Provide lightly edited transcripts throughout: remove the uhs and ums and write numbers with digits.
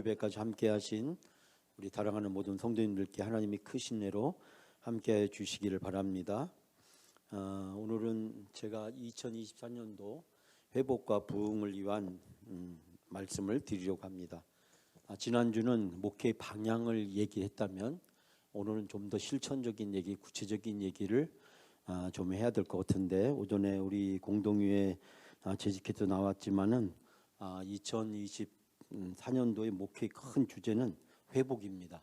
예배까지 함께 하신 우리 사랑하는 모든 성도님들께 하나님이 크신 은혜로 함께 주시기를 바랍니다. 오늘은 제가 2024년도 회복과 부흥을 위한 말씀을 드리려고 합니다. 지난주는 목회 방향을 얘기했다면 오늘은 좀 더 실천적인 얘기, 구체적인 얘기를 좀 해야 될 것 같은데, 오전에 우리 공동회에 재직해서 나왔지만은 2024년도의 목회의 큰 주제는 회복입니다.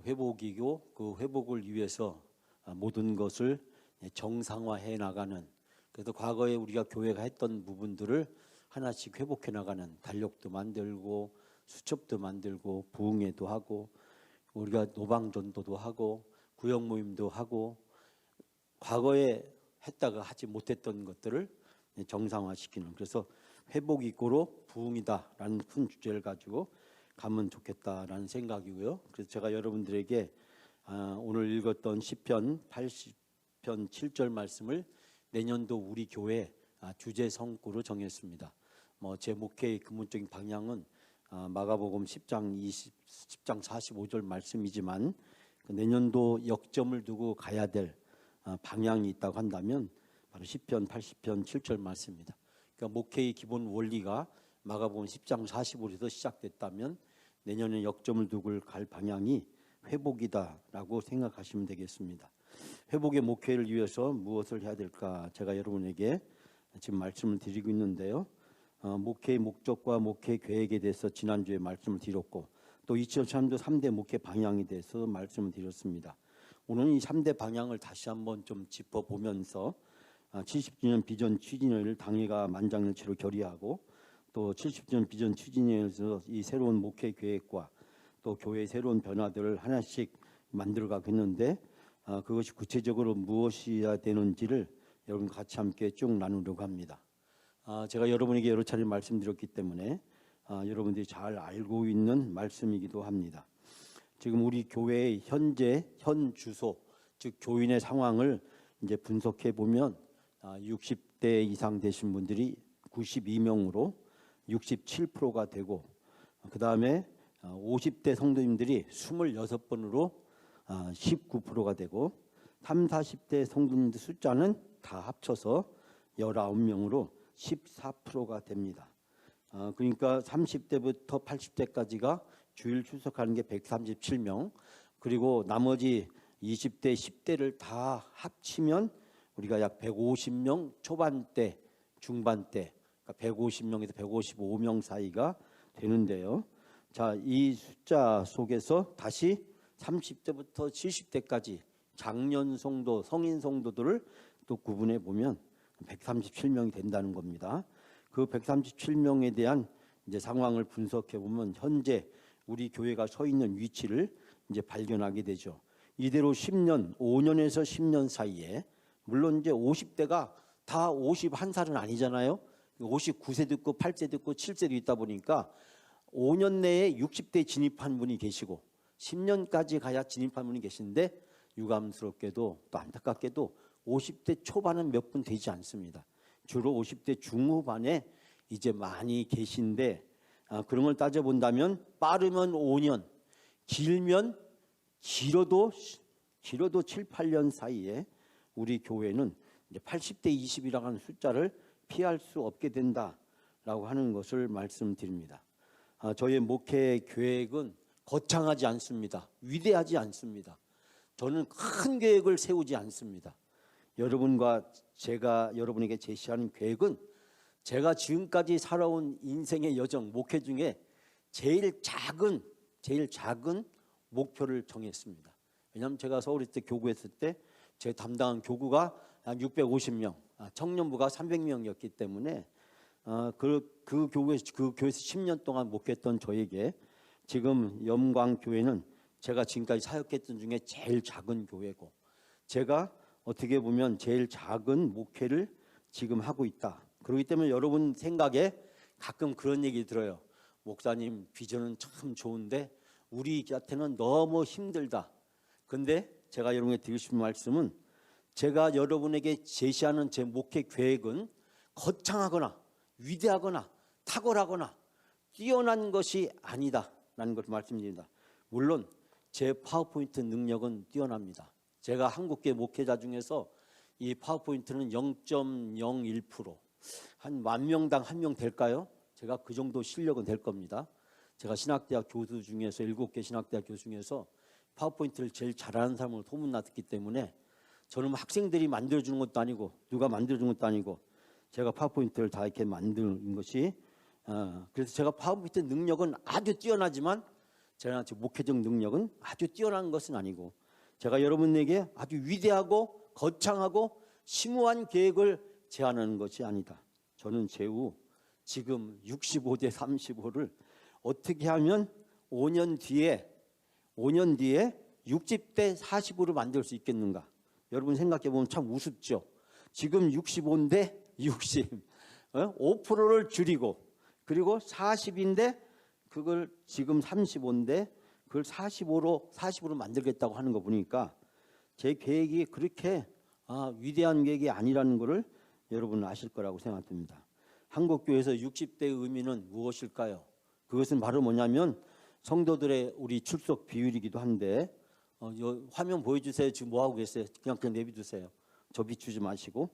회복이고 그 회복을 위해서 모든 것을 정상화해 나가는, 그래서 과거에 우리가 교회가 했던 부분들을 하나씩 회복해 나가는, 달력도 만들고 수첩도 만들고 부흥회도 하고 우리가 노방전도도 하고 구역 모임도 하고 과거에 했다가 하지 못했던 것들을 정상화시키는, 그래서 회복 이꼬로 부흥이다라는 큰 주제를 가지고 가면 좋겠다라는 생각이고요. 그래서 제가 여러분들에게 오늘 읽었던 시편 80편 7절 말씀을 내년도 우리 교회 주제 성구로 정했습니다. 제 목회의 근본적인 방향은 마가복음 10장 45절 말씀이지만 내년도 역점을 두고 가야 될 방향이 있다고 한다면 바로 시편 80편 7절 말씀입니다. 그러니까 목회의 기본 원리가 마가복음 10장 45절에서 시작됐다면 내년에 역점을 두고 갈 방향이 회복이다라고 생각하시면 되겠습니다. 회복의 목회를 위해서 무엇을 해야 될까, 제가 여러분에게 지금 말씀을 드리고 있는데요. 목회의 목적과 목회 계획에 대해서 지난주에 말씀을 드렸고, 또 2023년도 3대 목회 방향에 대해서 말씀을 드렸습니다. 오늘은 이 3대 방향을 다시 한번 좀 짚어보면서 70주년 비전 추진회를 당회가 만장일치로 결의하고, 또 70주년 비전 추진회에서 이 새로운 목회 계획과 또 교회의 새로운 변화들을 하나씩 만들어가고 있는데, 그것이 구체적으로 무엇이어야 되는지를 여러분 같이 함께 쭉 나누려고 합니다. 제가 여러분에게 여러 차례 말씀드렸기 때문에 여러분들이 잘 알고 있는 말씀이기도 합니다. 지금 우리 교회의 현 주소, 즉 교인의 상황을 이제 분석해 보면 60대 이상 되신 분들이 92명으로 67%가 되고, 그 다음에 50대 성도님들이 26번으로 19%가 되고, 30, 40대 성도님들 숫자는 다 합쳐서 19명으로 14%가 됩니다. 그러니까 30대부터 80대까지가 주일 출석하는 게 137명, 그리고 나머지 20대, 10대를 다 합치면 우리가 약 150명 초반대, 중반대, 그러니까 150명에서 155명 사이가 되는데요. 자, 이 숫자 속에서 다시 30대부터 70대까지 장년 성도, 성인 성도들을 또 구분해 보면 137명이 된다는 겁니다. 그 137명에 대한 이제 상황을 분석해 보면 현재 우리 교회가 서 있는 위치를 이제 발견하게 되죠. 이대로 10년, 5년에서 10년 사이에, 물론 이제 50대가 다 51살은 아니잖아요. 59세도 있고 8세도 있고 7세도 있다 보니까 5년 내에 60대 진입한 분이 계시고 10년까지 가야 진입한 분이 계신데, 유감스럽게도 또 안타깝게도 50대 초반은 몇 분 되지 않습니다. 주로 50대 중후반에 이제 많이 계신데, 그런 걸 따져본다면 빠르면 5년, 길어도 7, 8년 사이에 우리 교회는 이제 80대 20이라고 하는 숫자를 피할 수 없게 된다라고 하는 것을 말씀드립니다. 저의 목회 계획은 거창하지 않습니다. 위대하지 않습니다. 저는 큰 계획을 세우지 않습니다. 여러분과 제가 여러분에게 제시하는 계획은 제가 지금까지 살아온 인생의 여정, 목회 중에 제일 작은 목표를 정했습니다. 왜냐하면 제가 서울에 때 교구했을 때 제 담당한 교구가 한 650명, 청년부가 300명이었기 때문에 그 교회에서 10년 동안 목회했던 저에게 지금 염광교회는 제가 지금까지 사역했던 중에 제일 작은 교회고, 제가 어떻게 보면 제일 작은 목회를 지금 하고 있다. 그렇기 때문에 여러분 생각에 가끔 그런 얘기 들어요. 목사님 비전은 참 좋은데 우리한테는 너무 힘들다. 근데 제가 여러분에게 드리고 싶은 말씀은, 제가 여러분에게 제시하는 제 목회 계획은 거창하거나 위대하거나 탁월하거나 뛰어난 것이 아니다라는 것을 말씀드립니다. 물론 제 파워포인트 능력은 뛰어납니다. 제가 한국계 목회자 중에서 이 파워포인트는 0.01%, 한 10,000명당 1명 될까요? 제가 그 정도 실력은 될 겁니다. 제가 신학대학 교수 중에서 7개 신학대학 교수 중에서 파워포인트를 제일 잘하는 사람으로 소문났기 때문에 저는 학생들이 만들어주는 것도 아니고 누가 만들어주는 것도 아니고 제가 파워포인트를 다 이렇게 만드는 것이 그래서 제가 파워포인트 능력은 아주 뛰어나지만 제가 목회적 능력은 아주 뛰어난 것은 아니고 제가 여러분에게 아주 위대하고 거창하고 심오한 계획을 제안하는 것이 아니다. 저는 제후 지금 65대 35를 어떻게 하면 5년 뒤에 60대 40으로 만들 수 있겠는가? 여러분 생각해 보면 참 우습죠. 지금 65인데 60, 5%를 줄이고 그리고 40인데 그걸 지금 35인데 그걸 40으로 만들겠다고 하는 거 보니까 제 계획이 그렇게 위대한 계획이 아니라는 것을 여러분은 아실 거라고 생각됩니다. 한국교회에서 60대의 의미는 무엇일까요? 그것은 바로 뭐냐면 성도들의 우리 출석 비율이기도 한데 화면 보여주세요. 지금 뭐하고 계세요? 그냥 내비두세요. 저 비추지 마시고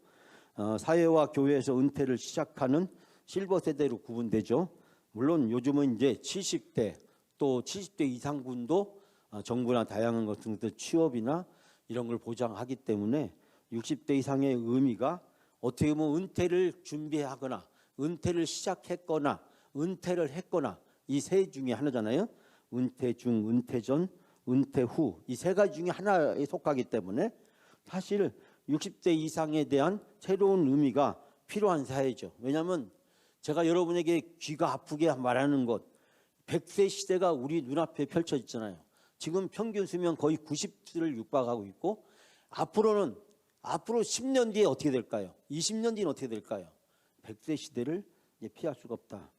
사회와 교회에서 은퇴를 시작하는 실버 세대로 구분되죠. 물론 요즘은 이제 70대 또 70대 이상 분도 정부나 다양한 것들 취업이나 이런 걸 보장하기 때문에 60대 이상의 의미가 어떻게 보면 은퇴를 준비하거나 은퇴를 시작했거나 은퇴를 했거나 이 세 중에 하나잖아요. 은퇴 중, 은퇴 전, 은퇴 후 이 세 가지 중에 하나에 속하기 때문에 사실 60대 이상에 대한 새로운 의미가 필요한 사회죠. 왜냐하면 제가 여러분에게 귀가 아프게 말하는 것 100세 시대가 우리 눈앞에 펼쳐졌잖아요. 지금 평균 수명 거의 90세를 육박하고 있고 앞으로 10년 뒤에 어떻게 될까요? 20년 뒤는 어떻게 될까요? 100세 시대를 이제 피할 수가 없다.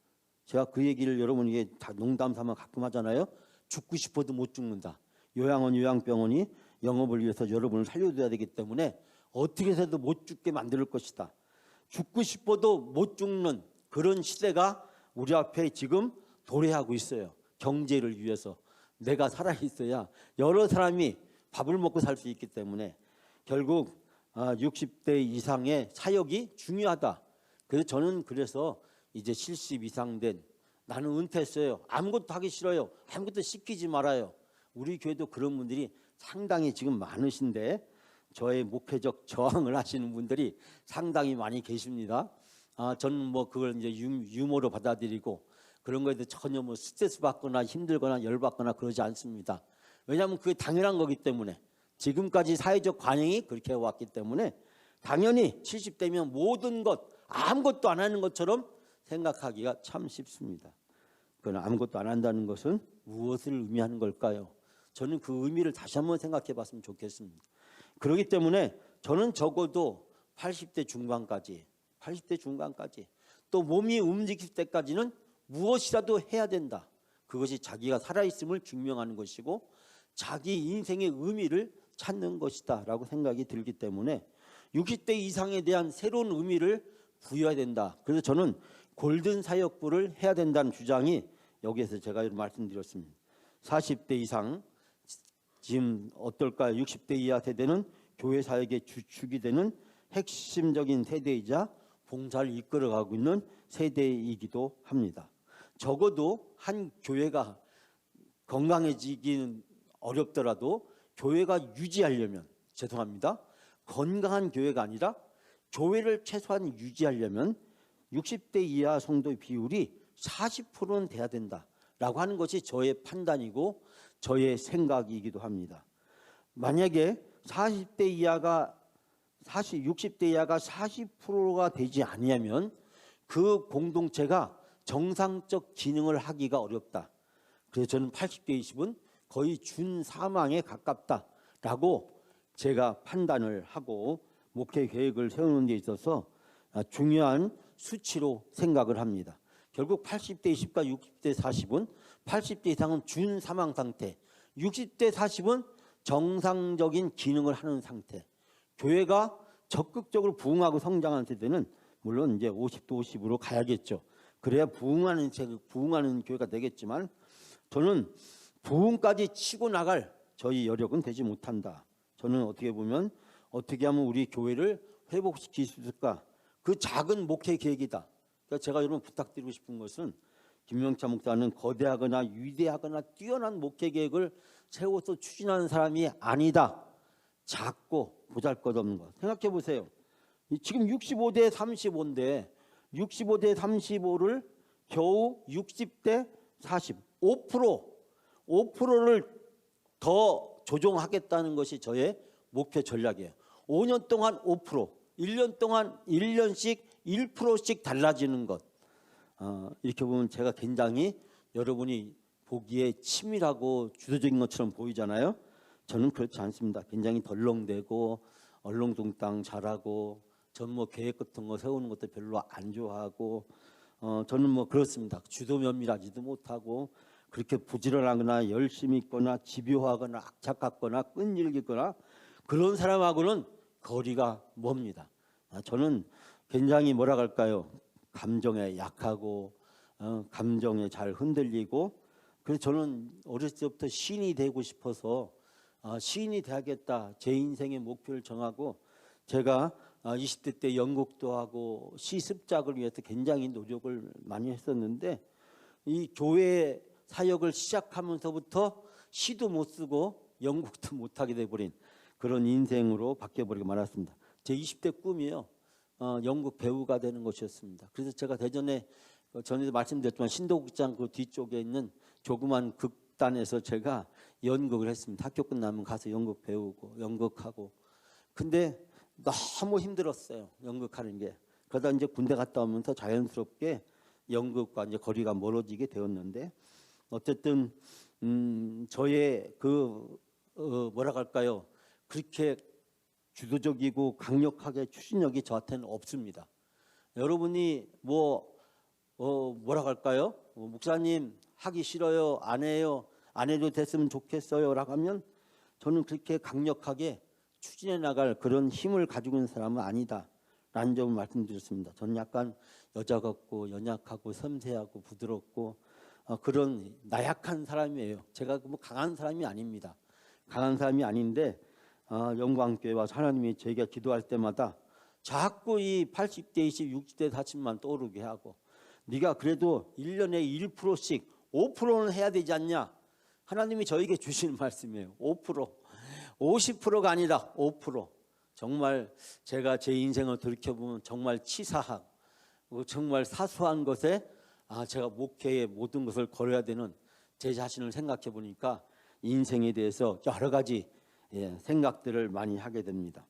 제가 그 얘기를 여러분에게 다 농담 삼아 가끔 하잖아요. 죽고 싶어도 못 죽는다. 요양원, 요양병원이 영업을 위해서 여러분을 살려줘야 되기 때문에 어떻게 해서도 못 죽게 만들 것이다. 죽고 싶어도 못 죽는 그런 시대가 우리 앞에 지금 도래하고 있어요. 경제를 위해서 내가 살아있어야 여러 사람이 밥을 먹고 살 수 있기 때문에 결국 60대 이상의 사역이 중요하다. 그래서 저는 이제 70 이상 된 나는 은퇴했어요. 아무것도 하기 싫어요. 아무것도 시키지 말아요. 우리 교회도 그런 분들이 상당히 지금 많으신데 저의 목회적 저항을 하시는 분들이 상당히 많이 계십니다. 저는 그걸 이제 유머로 받아들이고 그런 거에 대해 전혀 스트레스 받거나 힘들거나 열받거나 그러지 않습니다. 왜냐하면 그게 당연한 거기 때문에 지금까지 사회적 관행이 그렇게 해왔기 때문에 당연히 70대면 모든 것 아무것도 안 하는 것처럼 생각하기가 참 쉽습니다. 그러나 아무것도 안 한다는 것은 무엇을 의미하는 걸까요? 저는 그 의미를 다시 한번 생각해 봤으면 좋겠습니다. 그렇기 때문에 저는 적어도 80대 중반까지 또 몸이 움직일 때까지는 무엇이라도 해야 된다. 그것이 자기가 살아있음을 증명하는 것이고 자기 인생의 의미를 찾는 것이다 라고 생각이 들기 때문에 60대 이상에 대한 새로운 의미를 부여해야 된다. 그래서 저는 골든 사역부를 해야 된다는 주장이 여기에서 제가 말씀드렸습니다. 40대 이상 지금 어떨까요? 60대 이하 세대는 교회 사역의 주축이 되는 핵심적인 세대이자 봉사를 이끌어가고 있는 세대이기도 합니다. 적어도 한 교회가 건강해지기는 어렵더라도 교회가 유지하려면 죄송합니다. 건강한 교회가 아니라 교회를 최소한 유지하려면 60대 이하 성도의 비율이 40%는 돼야 된다라고 하는 것이 저의 판단이고 저의 생각이기도 합니다. 만약에 60대 이하가 40%가 되지 않으면 그 공동체가 정상적 기능을 하기가 어렵다. 그래서 저는 80대 20은 거의 준사망에 가깝다라고 제가 판단을 하고 목회 계획을 세우는 데 있어서 중요한 수치로 생각을 합니다. 결국 80대 20과 60대 40은 80대 이상은 준사망 상태, 60대 40은 정상적인 기능을 하는 상태. 교회가 적극적으로 부흥하고 성장하는 세대는 물론 이제 50대 50으로 가야겠죠. 그래야 부흥하는 교회가 되겠지만 저는 부흥까지 치고 나갈 저희 여력은 되지 못한다. 저는 어떻게 보면 어떻게 하면 우리 교회를 회복시킬 수 있을까? 그 작은 목회 계획이다. 그러니까 제가 여러분 부탁드리고 싶은 것은 김명차 목사는 거대하거나 위대하거나 뛰어난 목회 계획을 세워서 추진하는 사람이 아니다. 작고 보잘것없는 것. 생각해 보세요. 지금 65대 35인데 65대 35를 겨우 60대 40, 5%를 더 조정하겠다는 것이 저의 목표 전략이에요. 5년 동안 5%, 1년 동안 1년씩 1%씩 달라지는 것. 이렇게 보면 제가 굉장히 여러분이 보기에 치밀하고 주도적인 것처럼 보이잖아요. 저는 그렇지 않습니다. 굉장히 덜렁대고 얼렁뚱땅 잘하고 저는 뭐 계획 같은 거 세우는 것도 별로 안 좋아하고 저는 뭐 그렇습니다. 주도 면밀하지도 못하고 그렇게 부지런하거나 열심히 있거나 집요하거나 악착같거나 끈질기거나 그런 사람하고는 거리가 멉니다. 저는 굉장히 뭐라 할까요? 감정에 약하고 감정에 잘 흔들리고 그래서 저는 어렸을 때부터 시인이 되고 싶어서 시인이 돼야겠다. 제 인생의 목표를 정하고 제가 20대 때 연극도 하고 시 습작을 위해서 굉장히 노력을 많이 했었는데 이 교회 사역을 시작하면서부터 시도 못 쓰고 연극도 못하게 돼버린 그런 인생으로 바뀌어버리고 말았습니다. 제 20대 꿈이요. 연극 배우가 되는 것이었습니다. 그래서 제가 대전에 전에도 말씀드렸지만 신도극장 그 뒤쪽에 있는 조그만 극단에서 제가 연극을 했습니다. 학교 끝나면 가서 연극 배우고 연극하고 근데 너무 힘들었어요. 연극하는 게. 그러다 이제 군대 갔다 오면서 자연스럽게 연극과 이제 거리가 멀어지게 되었는데 어쨌든 저의 뭐라 할까요? 그렇게 주도적이고 강력하게 추진력이 저한테는 없습니다. 여러분이 뭐라 할까요? 목사님 하기 싫어요, 안 해요, 안 해도 됐으면 좋겠어요라고 하면 저는 그렇게 강력하게 추진해 나갈 그런 힘을 가지고 있는 사람은 아니다라는 점을 말씀드렸습니다. 저는 약간 여자 같고 연약하고 섬세하고 부드럽고 그런 나약한 사람이에요. 제가 뭐 강한 사람이 아닙니다. 강한 사람이 아닌데 영광교회 와서 하나님이 저희가 기도할 때마다 자꾸 이 80대 20, 60대 40만 떠오르게 하고 네가 그래도 1년에 1%씩 5%는 해야 되지 않냐. 하나님이 저에게 주시는 말씀이에요. 5%. 50%가 아니라 5%. 정말 제가 제 인생을 돌이켜보면 정말 치사한 정말 사소한 것에 제가 목회의 모든 것을 걸어야 되는 제 자신을 생각해 보니까 인생에 대해서 여러 가지 생각들을 많이 하게 됩니다.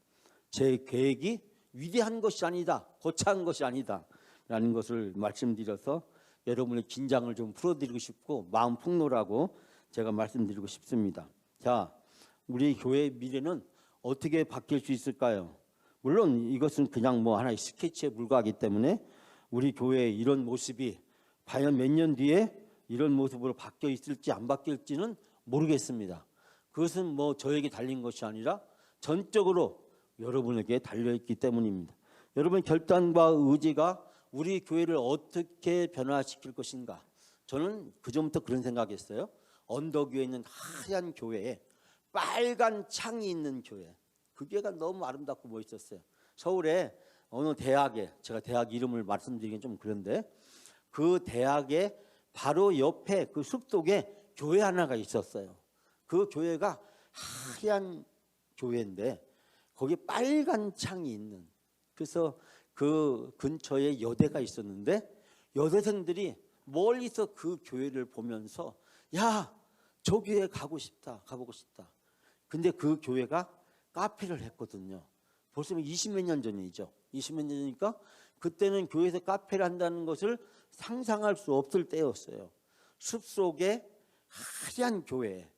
제 계획이 위대한 것이 아니다, 거창한 것이 아니다 라는 것을 말씀드려서 여러분의 긴장을 좀 풀어드리고 싶고 마음 폭로라고 제가 말씀드리고 싶습니다. 자, 우리 교회의 미래는 어떻게 바뀔 수 있을까요? 물론 이것은 그냥 뭐 하나의 스케치에 불과하기 때문에 우리 교회의 이런 모습이 과연 몇 년 뒤에 이런 모습으로 바뀌어 있을지 안 바뀔지는 모르겠습니다. 그것은 뭐 저에게 달린 것이 아니라 전적으로 여러분에게 달려있기 때문입니다. 여러분 결단과 의지가 우리 교회를 어떻게 변화시킬 것인가. 저는 그전부터 그런 생각했어요. 언덕 위에 있는 하얀 교회에 빨간 창이 있는 교회. 그 교회가 너무 아름답고 멋있었어요. 서울에 어느 대학에, 제가 대학 이름을 말씀드리긴 좀 그런데 그 대학의 바로 옆에 그 숲속에 교회 하나가 있었어요. 그 교회가 하얀 교회인데 거기 빨간 창이 있는, 그래서 그 근처에 여대가 있었는데 여대생들이 멀리서 그 교회를 보면서 야, 저 교회 가보고 싶다. 근데 그 교회가 카페를 했거든요. 벌써 20몇 년 전이죠. 20몇 년 전이니까 그때는 교회에서 카페를 한다는 것을 상상할 수 없을 때였어요. 숲속에 하얀 교회,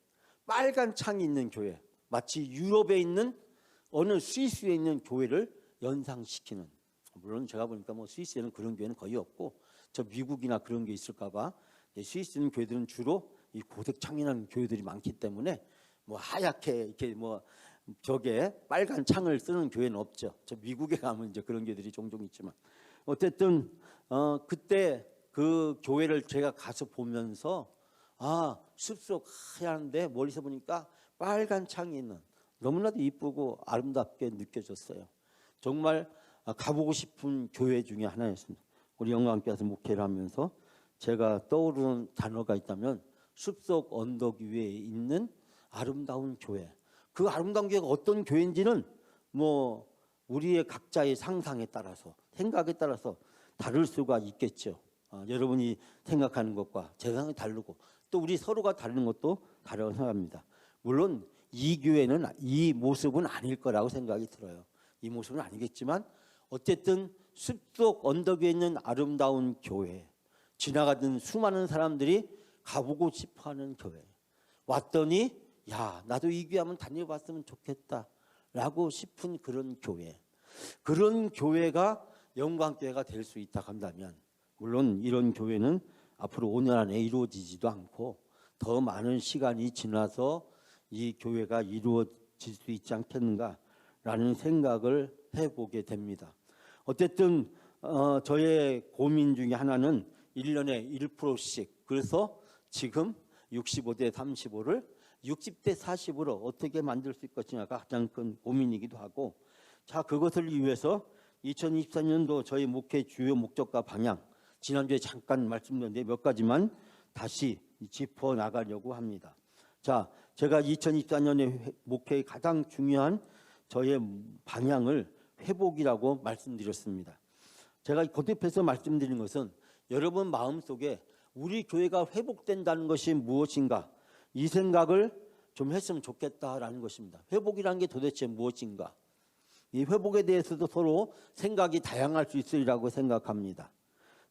빨간 창이 있는 교회, 마치 유럽에 있는 어느 스위스에 있는 교회를 연상시키는. 물론 제가 보니까 뭐 스위스에는 그런 교회는 거의 없고 저 미국이나 그런 게 있을까봐 스위스 있는 교회들은 주로 이 고색 창이라는 교회들이 많기 때문에 뭐 하얗게 이렇게 뭐 저게 빨간 창을 쓰는 교회는 없죠. 저 미국에 가면 이제 그런 교회들이 종종 있지만 어쨌든 그때 그 교회를 제가 가서 보면서 숲속 하얀데 멀리서 보니까 빨간 창이 있는 너무나도 이쁘고 아름답게 느껴졌어요. 정말 가보고 싶은 교회 중에 하나였습니다. 우리 영광교회에서 목회를 하면서 제가 떠오르는 단어가 있다면 숲속 언덕 위에 있는 아름다운 교회. 그 아름다운 교회가 어떤 교회인지는 뭐 우리의 각자의 상상에 따라서 생각에 따라서 다를 수가 있겠죠. 여러분이 생각하는 것과 제 생각이 다르고 또 우리 서로가 다른 것도 다르다고 생각합니다. 물론 이 교회는 이 모습은 아닐 거라고 생각이 들어요. 이 모습은 아니겠지만 어쨌든 숲속 언덕 위에 있는 아름다운 교회, 지나가던 수많은 사람들이 가보고 싶어하는 교회, 왔더니 야 나도 이 교회 한번 다녀봤으면 좋겠다라고 싶은 그런 교회, 그런 교회가 영광교회가 될 수 있다 한다면, 물론 이런 교회는 앞으로 5년 안에 이루어지지도 않고 더 많은 시간이 지나서 이 교회가 이루어질 수 있지 않겠는가라는 생각을 해보게 됩니다. 어쨌든 저의 고민 중에 하나는 1년에 1%씩, 그래서 지금 65대 35를 60대 40으로 어떻게 만들 수 있을 것이냐가 가장 큰 고민이기도 하고, 자 그것을 위해서 2024년도 저희 목회 주요 목적과 방향, 지난주에 잠깐 말씀드렸는데 몇 가지만 다시 짚어 나가려고 합니다. 자, 제가 2024년에 목회의 가장 중요한 저의 방향을 회복이라고 말씀드렸습니다. 제가 거듭해서 말씀드린 것은 여러분 마음속에 우리 교회가 회복된다는 것이 무엇인가, 이 생각을 좀 했으면 좋겠다라는 것입니다. 회복이라는 게 도대체 무엇인가? 이 회복에 대해서도 서로 생각이 다양할 수 있으리라고 생각합니다.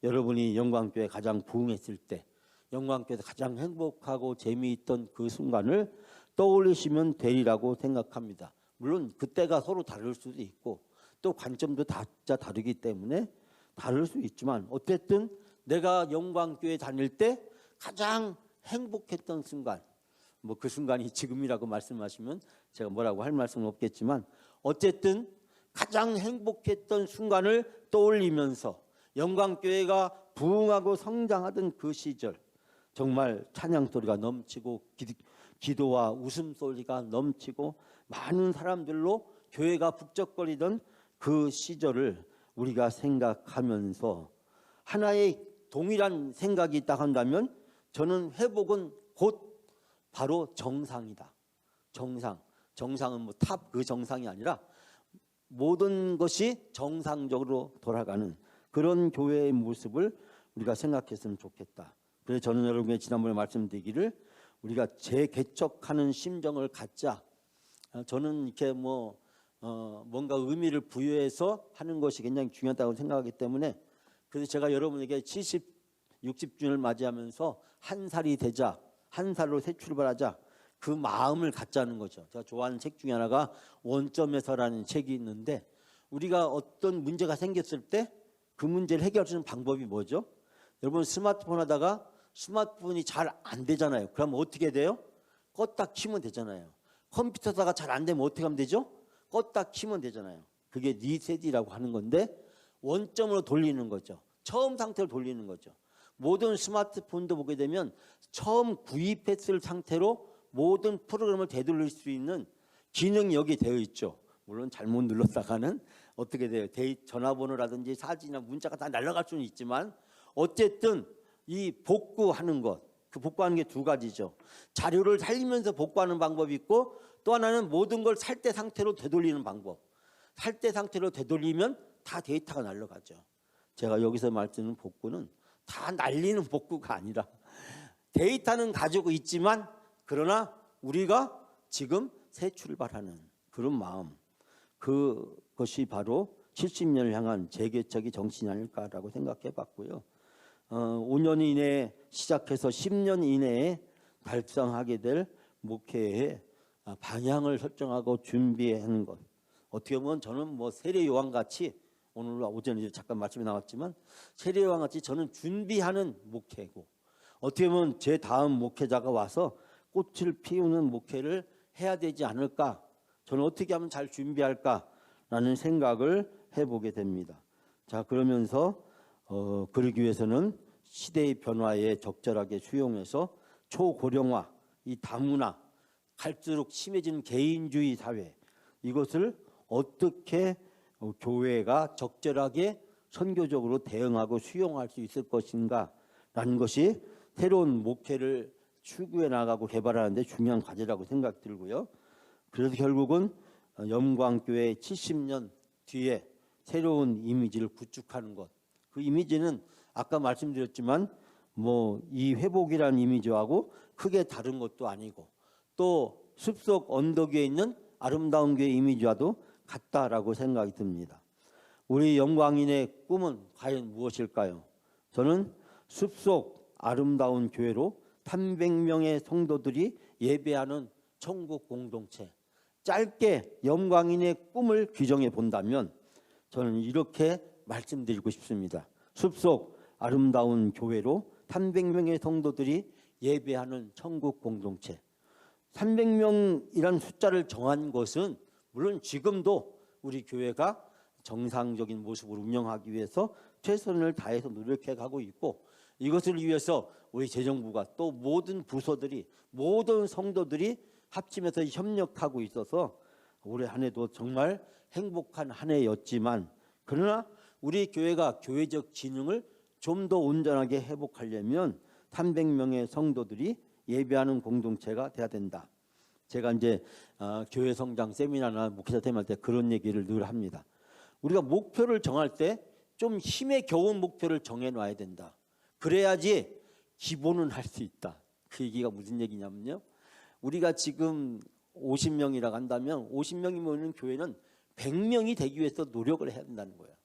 여러분이 영광교회 가장 부흥했을 때, 영광교회에서 가장 행복하고 재미있던 그 순간을 떠올리시면 되리라고 생각합니다. 물론 그때가 서로 다를 수도 있고 또 관점도 각자 다르기 때문에 다를 수 있지만, 어쨌든 내가 영광교회 다닐 때 가장 행복했던 순간, 뭐 그 순간이 지금이라고 말씀하시면 제가 뭐라고 할 말씀은 없겠지만, 어쨌든 가장 행복했던 순간을 떠올리면서 영광교회가 부흥하고 성장하던 그 시절, 정말 찬양소리가 넘치고 기도와 웃음소리가 넘치고 많은 사람들로 교회가 북적거리던 그 시절을 우리가 생각하면서 하나의 동일한 생각이 있다 한다면, 저는 회복은 곧 바로 정상이다. 정상은 뭐 탑 그 정상이 아니라 모든 것이 정상적으로 돌아가는 그런 교회의 모습을 우리가 생각했으면 좋겠다. 그래서 저는 여러분께 지난번에 말씀드리기를, 우리가 재개척하는 심정을 갖자. 저는 이렇게 뭔가 의미를 부여해서 하는 것이 굉장히 중요하다고 생각하기 때문에, 그래서 제가 여러분에게 70, 60주년을 맞이하면서 한 살이 되자, 한 살로 새 출발하자, 그 마음을 갖자는 거죠. 제가 좋아하는 책 중에 하나가 원점에서라는 책이 있는데, 우리가 어떤 문제가 생겼을 때 그 문제를 해결할 수 있는 방법이 뭐죠? 여러분 스마트폰 하다가 스마트폰이 잘 안 되잖아요. 그럼 어떻게 돼요? 껐다 키면 되잖아요. 컴퓨터 하다가 잘 안 되면 어떻게 하면 되죠? 껐다 키면 되잖아요. 그게 리셋이라고 하는 건데, 원점으로 돌리는 거죠. 처음 상태로 돌리는 거죠. 모든 스마트폰도 보게 되면 처음 구입했을 상태로 모든 프로그램을 되돌릴 수 있는 기능이 여기 되어 있죠. 물론 잘못 눌렀다가는 어떻게 돼요? 전화번호라든지 사진이나 문자가 다 날아갈 수는 있지만, 어쨌든 이 복구하는 것, 그 복구하는 게 두 가지죠. 자료를 살리면서 복구하는 방법이 있고, 또 하나는 모든 걸 살 때 상태로 되돌리는 방법. 살 때 상태로 되돌리면 다 데이터가 날아가죠. 제가 여기서 말씀드리는 복구는 다 날리는 복구가 아니라, 데이터는 가지고 있지만 그러나 우리가 지금 새 출발하는 그런 마음, 그것이 바로 70년을 향한 재개척의 정신이 아닐까라고 생각해 봤고요. 5년 이내에 시작해서 10년 이내에 달성하게 될 목회의 방향을 설정하고 준비하는 것. 어떻게 보면 저는 뭐 세례 요한같이, 오늘 오전에 잠깐 말씀이 나왔지만 세례 요한같이 저는 준비하는 목회고, 어떻게 보면 제 다음 목회자가 와서 꽃을 피우는 목회를 해야 되지 않을까, 저는 어떻게 하면 잘 준비할까라는 생각을 해보게 됩니다. 자, 그러면서 그러기 위해서는 시대의 변화에 적절하게 수용해서 초고령화, 이 다문화, 갈수록 심해지는 개인주의 사회, 이것을 어떻게 교회가 적절하게 선교적으로 대응하고 수용할 수 있을 것인가라는 것이 새로운 목회를 추구해 나가고 개발하는 데 중요한 과제라고 생각 들고요. 그래서 결국은 영광교회 70년 뒤에 새로운 이미지를 구축하는 것. 그 이미지는 아까 말씀드렸지만 뭐 이 회복이라는 이미지하고 크게 다른 것도 아니고 또 숲속 언덕 위에 있는 아름다운 교회 이미지와도 같다라고 생각이 듭니다. 우리 영광인의 꿈은 과연 무엇일까요? 저는 숲속 아름다운 교회로 300명의 성도들이 예배하는 천국 공동체. 짧게 영광인의 꿈을 규정해 본다면 저는 이렇게 말씀드리고 싶습니다. 숲속 아름다운 교회로 300명의 성도들이 예배하는 천국 공동체. 300명이라는 숫자를 정한 것은 물론 지금도 우리 교회가 정상적인 모습으로 운영하기 위해서 최선을 다해서 노력해 가고 있고, 이것을 위해서 우리 재정부가 또 모든 부서들이, 모든 성도들이 합심해서 협력하고 있어서 올해 한 해도 정말 행복한 한 해였지만, 그러나 우리 교회가 교회적 기능을 좀 더 온전하게 회복하려면 300명의 성도들이 예배하는 공동체가 돼야 된다. 제가 이제 교회 성장 세미나나 목회자 세미나 때 그런 얘기를 늘 합니다. 우리가 목표를 정할 때 좀 힘에 겨운 목표를 정해놔야 된다. 그래야지 기본은 할 수 있다. 그 얘기가 무슨 얘기냐면요, 우리가 지금 50명이라고 한다면 50명이 모이는 교회는 100명이 되기 위해서 노력을 해야 된다는 거예요.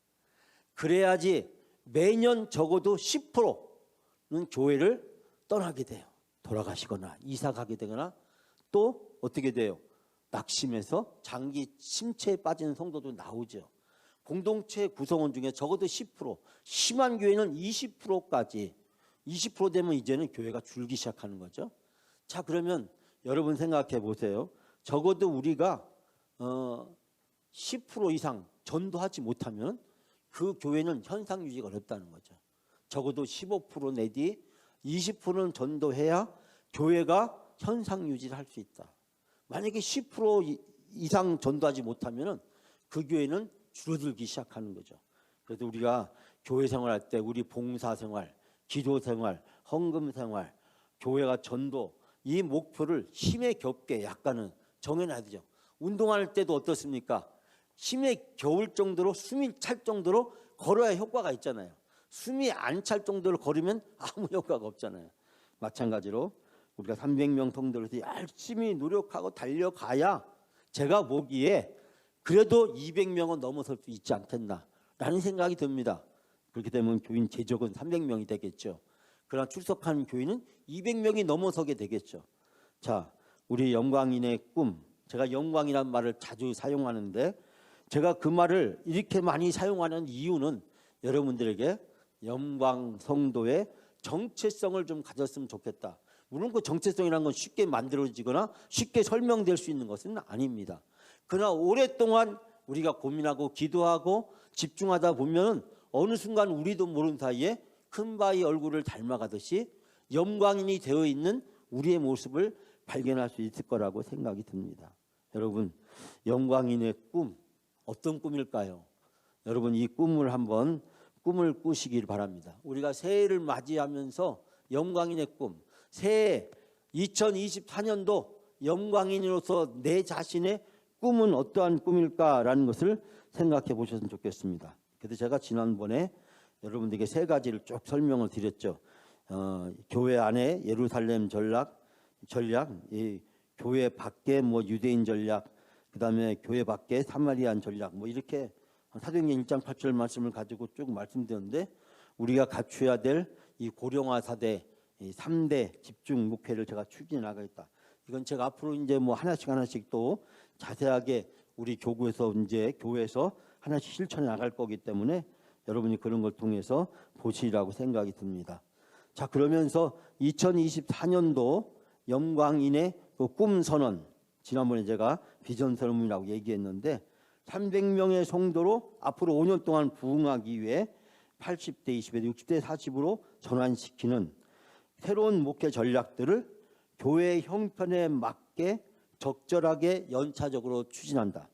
그래야지 매년 적어도 10%는 교회를 떠나게 돼요. 돌아가시거나 이사 가게 되거나 또 어떻게 돼요? 낙심해서 장기 침체에 빠지는 성도도 나오죠. 공동체 구성원 중에 적어도 10%, 심한 교회는 20%까지, 20% 되면 이제는 교회가 줄기 시작하는 거죠. 자, 그러면 여러분 생각해 보세요. 적어도 우리가 10% 이상 전도하지 못하면 그 교회는 현상 유지가 어렵다는 거죠. 적어도 15% 내지 20%는 전도해야 교회가 현상 유지를 할 수 있다. 만약에 10% 이상 전도하지 못하면 그 교회는 줄어들기 시작하는 거죠. 그래서 우리가 교회 생활할 때 우리 봉사 생활, 기도 생활, 헌금 생활, 교회가 전도, 이 목표를 힘에 겹게 약간은 정해놔야 되죠. 운동할 때도 어떻습니까? 힘에 겨울 정도로, 숨이 찰 정도로 걸어야 효과가 있잖아요. 숨이 안 찰 정도로 걸으면 아무 효과가 없잖아요. 마찬가지로 우리가 300명 성도로서 열심히 노력하고 달려가야 제가 보기에 그래도 200명은 넘어설 수 있지 않겠나라는 생각이 듭니다. 그렇게 되면 교인 제적은 300명이 되겠죠. 그러나 출석하는 교인은 200명이 넘어서게 되겠죠. 자, 우리 영광인의 꿈, 제가 영광이라는 말을 자주 사용하는데 제가 그 말을 이렇게 많이 사용하는 이유는 여러분들에게 영광 성도의 정체성을 좀 가졌으면 좋겠다. 물론 그 정체성이라는 건 쉽게 만들어지거나 쉽게 설명될 수 있는 것은 아닙니다. 그러나 오랫동안 우리가 고민하고 기도하고 집중하다 보면 어느 순간 우리도 모르는 사이에 큰 바위 얼굴을 닮아가듯이 영광인이 되어 있는 우리의 모습을 발견할 수 있을 거라고 생각이 듭니다. 여러분, 영광인의 꿈, 어떤 꿈일까요? 여러분, 이 꿈을 한번 꿈을 꾸시길 바랍니다. 우리가 새해를 맞이하면서 영광인의 꿈, 새해 2024년도 영광인으로서 내 자신의 꿈은 어떠한 꿈일까라는 것을 생각해 보셨으면 좋겠습니다. 그래서 제가 지난번에 여러분들에게 세 가지를 쭉 설명을 드렸죠. 교회 안에 예루살렘 전략, 이 교회 밖에 뭐 유대인 전략, 그다음에 교회 밖에 사마리안 전략, 뭐 이렇게 사도행전 1장 8절 말씀을 가지고 쭉 말씀드렸는데, 우리가 갖춰야 될 이 고령화 사대, 이 3대 집중 목회를 제가 추진해 나가겠다. 이건 제가 앞으로 이제 뭐 하나씩 또 자세하게 우리 교구에서 이제 교회에서 하나씩 실천해 나갈 거기 때문에 여러분이 그런 걸 통해서 보시라고 생각이 듭니다. 자, 그러면서 2024년도 영광인의 그 꿈 선언, 지난번에 제가 비전 선언이라고 얘기했는데 300명의 성도로 앞으로 5년 동안 부흥하기 위해 80대 20에 60대 40으로 전환시키는 새로운 목회 전략들을 교회 형편에 맞게 적절하게 연차적으로 추진한다.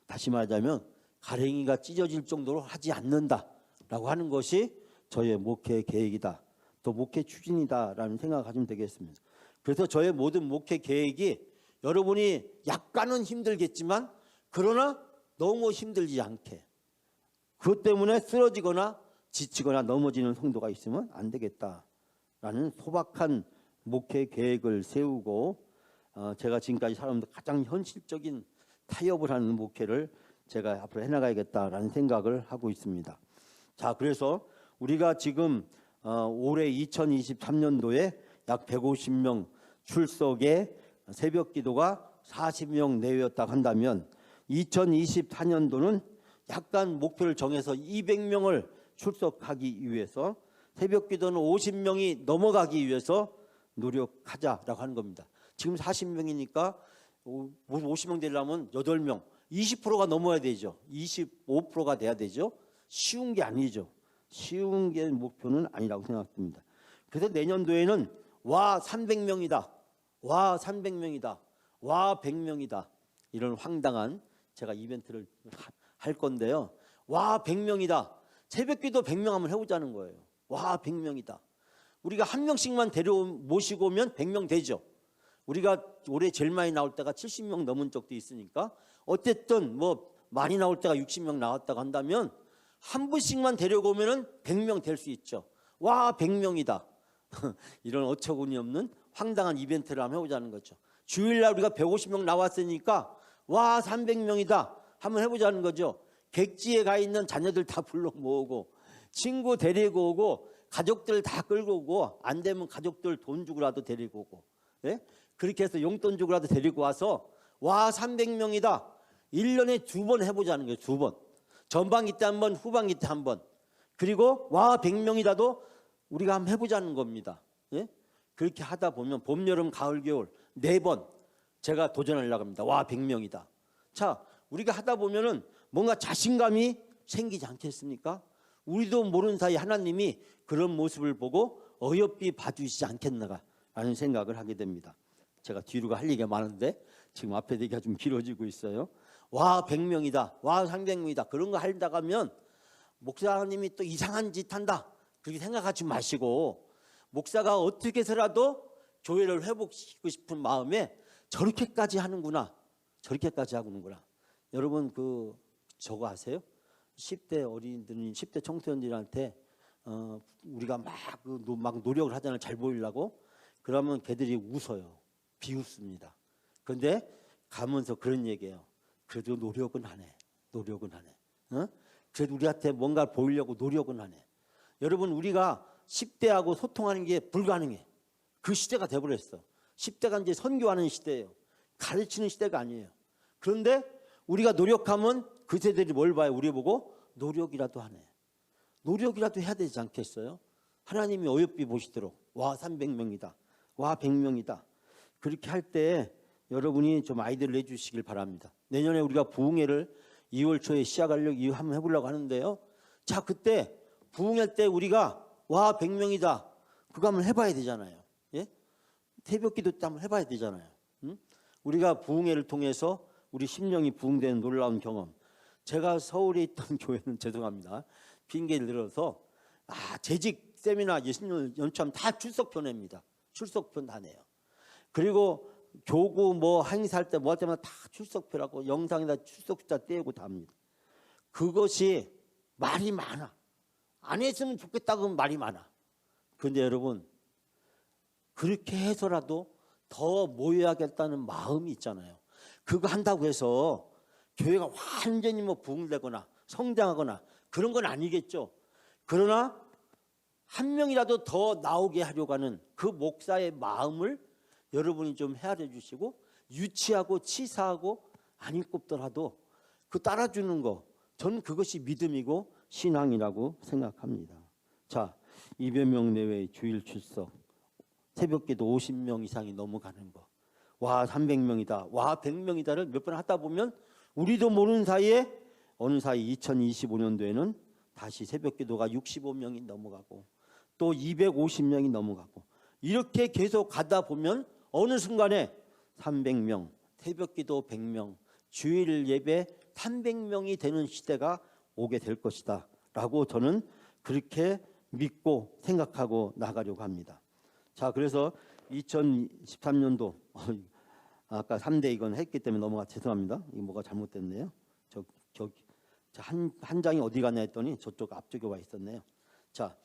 다시 말하자면 가랭이가 찢어질 정도로 하지 않는다라고 하는 것이 저의 목회 계획이다. 또 목회 추진이다라는 생각을 가지면 되겠습니다. 그래서 저의 모든 목회 계획이 여러분이 약간은 힘들겠지만 그러나 너무 힘들지 않게, 그것 때문에 쓰러지거나 지치거나 넘어지는 성도가 있으면 안 되겠다라는 소박한 목회 계획을 세우고 제가 지금까지 살아오면서 가장 현실적인 타협을 하는 목회를 제가 앞으로 해나가야겠다라는 생각을 하고 있습니다. 자, 그래서 우리가 지금 올해 2023년도에 약 150명 출석에 새벽 기도가 40명 내외였다고 한다면 2024년도는 약간 목표를 정해서 200명을 출석하기 위해서 새벽 기도는 50명이 넘어가기 위해서 노력하자라고 하는 겁니다. 지금 40명이니까 50명 되려면 8명, 20%가 넘어야 되죠. 25%가 돼야 되죠. 쉬운 게 아니죠. 쉬운 게 목표는 아니라고 생각됩니다. 그래서 내년도에는 와 300명이다. 와 300명이다. 와 100명이다. 이런 황당한 제가 이벤트를 할 건데요. 와 100명이다. 새벽기도 100명 한번 해보자는 거예요. 와 100명이다. 우리가 한 명씩만 모시고 오면 100명 되죠. 우리가 올해 제일 많이 나올 때가 70명 넘은 적도 있으니까 어쨌든 뭐 많이 나올 때가 60명 나왔다고 한다면 한 분씩만 데려오면 100명 될 수 있죠. 와 100명이다. 이런 어처구니 없는 황당한 이벤트를 한번 해보자는 거죠. 주일날 우리가 150명 나왔으니까 와 300명이다 한번 해보자는 거죠. 객지에 가 있는 자녀들 다 불러 모으고 친구 데리고 오고 가족들 다 끌고 오고 안 되면 가족들 돈 주고라도 데리고 오고, 예? 그렇게 해서 용돈 주고라도 데리고 와서 와 300명이다 1년에 2번 해보자는 거예요. 2번. 전반기 때 한 번, 후반기 때 한 번. 그리고 와 100명이라도 우리가 한번 해보자는 겁니다. 예? 그렇게 하다 보면 봄, 여름, 가을, 겨울 4번 제가 도전하려고 합니다. 와 100명이다. 자, 우리가 하다 보면은 뭔가 자신감이 생기지 않겠습니까? 우리도 모르는 사이 하나님이 그런 모습을 보고 어여삐 봐주시지 않겠나라는 생각을 하게 됩니다. 제가 뒤로가 할 얘기가 많은데 지금 앞에 얘기가 좀 길어지고 있어요. 와 100명이다. 와 300명이다. 그런 거 하려고 하면 목사님이 또 이상한 짓 한다. 그렇게 생각하지 마시고 목사가 어떻게 해서라도 교회를 회복시키고 싶은 마음에 저렇게까지 하는구나. 저렇게까지 하는구나. 여러분 저거 아세요? 10대 어린이들, 10대 청소년들한테 우리가 막 노력을 하잖아요. 잘 보이려고. 그러면 걔들이 웃어요. 비웃습니다. 그런데 가면서 그런 얘기예요. 그래도 노력은 하네. 노력은 하네. 그래도 우리한테 뭔가 보이려고 노력은 하네. 여러분 우리가 10대하고 소통하는 게 불가능해. 그 시대가 돼버렸어. 10대가 이제 선교하는 시대예요. 가르치는 시대가 아니에요. 그런데 우리가 노력하면 그 세대들이 뭘 봐요? 우리 보고 노력이라도 하네. 노력이라도 해야 되지 않겠어요? 하나님이 어여삐 보시도록 와 300명이다. 와 100명이다. 그렇게 할 때 여러분이 좀 아이디어를 내주시길 바랍니다. 내년에 우리가 부흥회를 2월 초에 시작하려고 한번 해보려고 하는데요. 자, 그때 부흥회 때 우리가 와 100명이다. 그거 한번 해봐야 되잖아요. 예? 새벽기도 때 한번 해봐야 되잖아요. 우리가 부흥회를 통해서 우리 심령이 부흥되는 놀라운 경험. 제가 서울에 있던 교회는 죄송합니다. 핑계를 들어서 재직 세미나 예수님 연초하면 다 출석표 냅니다. 출석표 다 내요. 그리고 교구 행사할 때 뭐 할 때마다 다 출석표라고 영상에다 출석자 떼고 다 합니다. 그것이 말이 많아. 안 했으면 좋겠다고 하면 말이 많아. 그런데 여러분 그렇게 해서라도 더 모여야겠다는 마음이 있잖아요. 그거 한다고 해서 교회가 완전히 부흥되거나 성장하거나 그런 건 아니겠죠. 그러나 한 명이라도 더 나오게 하려고 하는 그 목사의 마음을 여러분이 좀 헤아려 주시고 유치하고 치사하고 아닐 것더라도 그 따라주는 거, 저는 그것이 믿음이고 신앙이라고 생각합니다. 자, 200명 내외의 주일 출석, 새벽기도 50명 이상이 넘어가는 거, 와 300명이다, 와 100명이다를 몇 번 하다 보면 우리도 모르는 사이에 어느 사이 2025년도에는 다시 새벽기도가 65명이 넘어가고 또 250명이 넘어가고 이렇게 계속 가다 보면 어느 순간에 300명, 새벽기도 100명, 주일 예배 300명이 되는 시대가 오게 될 것이다 라고 저는 그렇게 믿고 생각하고 나가려고 합니다. 자, 그래서 2013년도 아까 3대 이건 했기 때문에 넘어가 죄송합니다. 이거 뭐가 잘못됐네요. 한 장이 어디 갔나 했더니 저쪽 앞쪽에 와 있었네요. 자,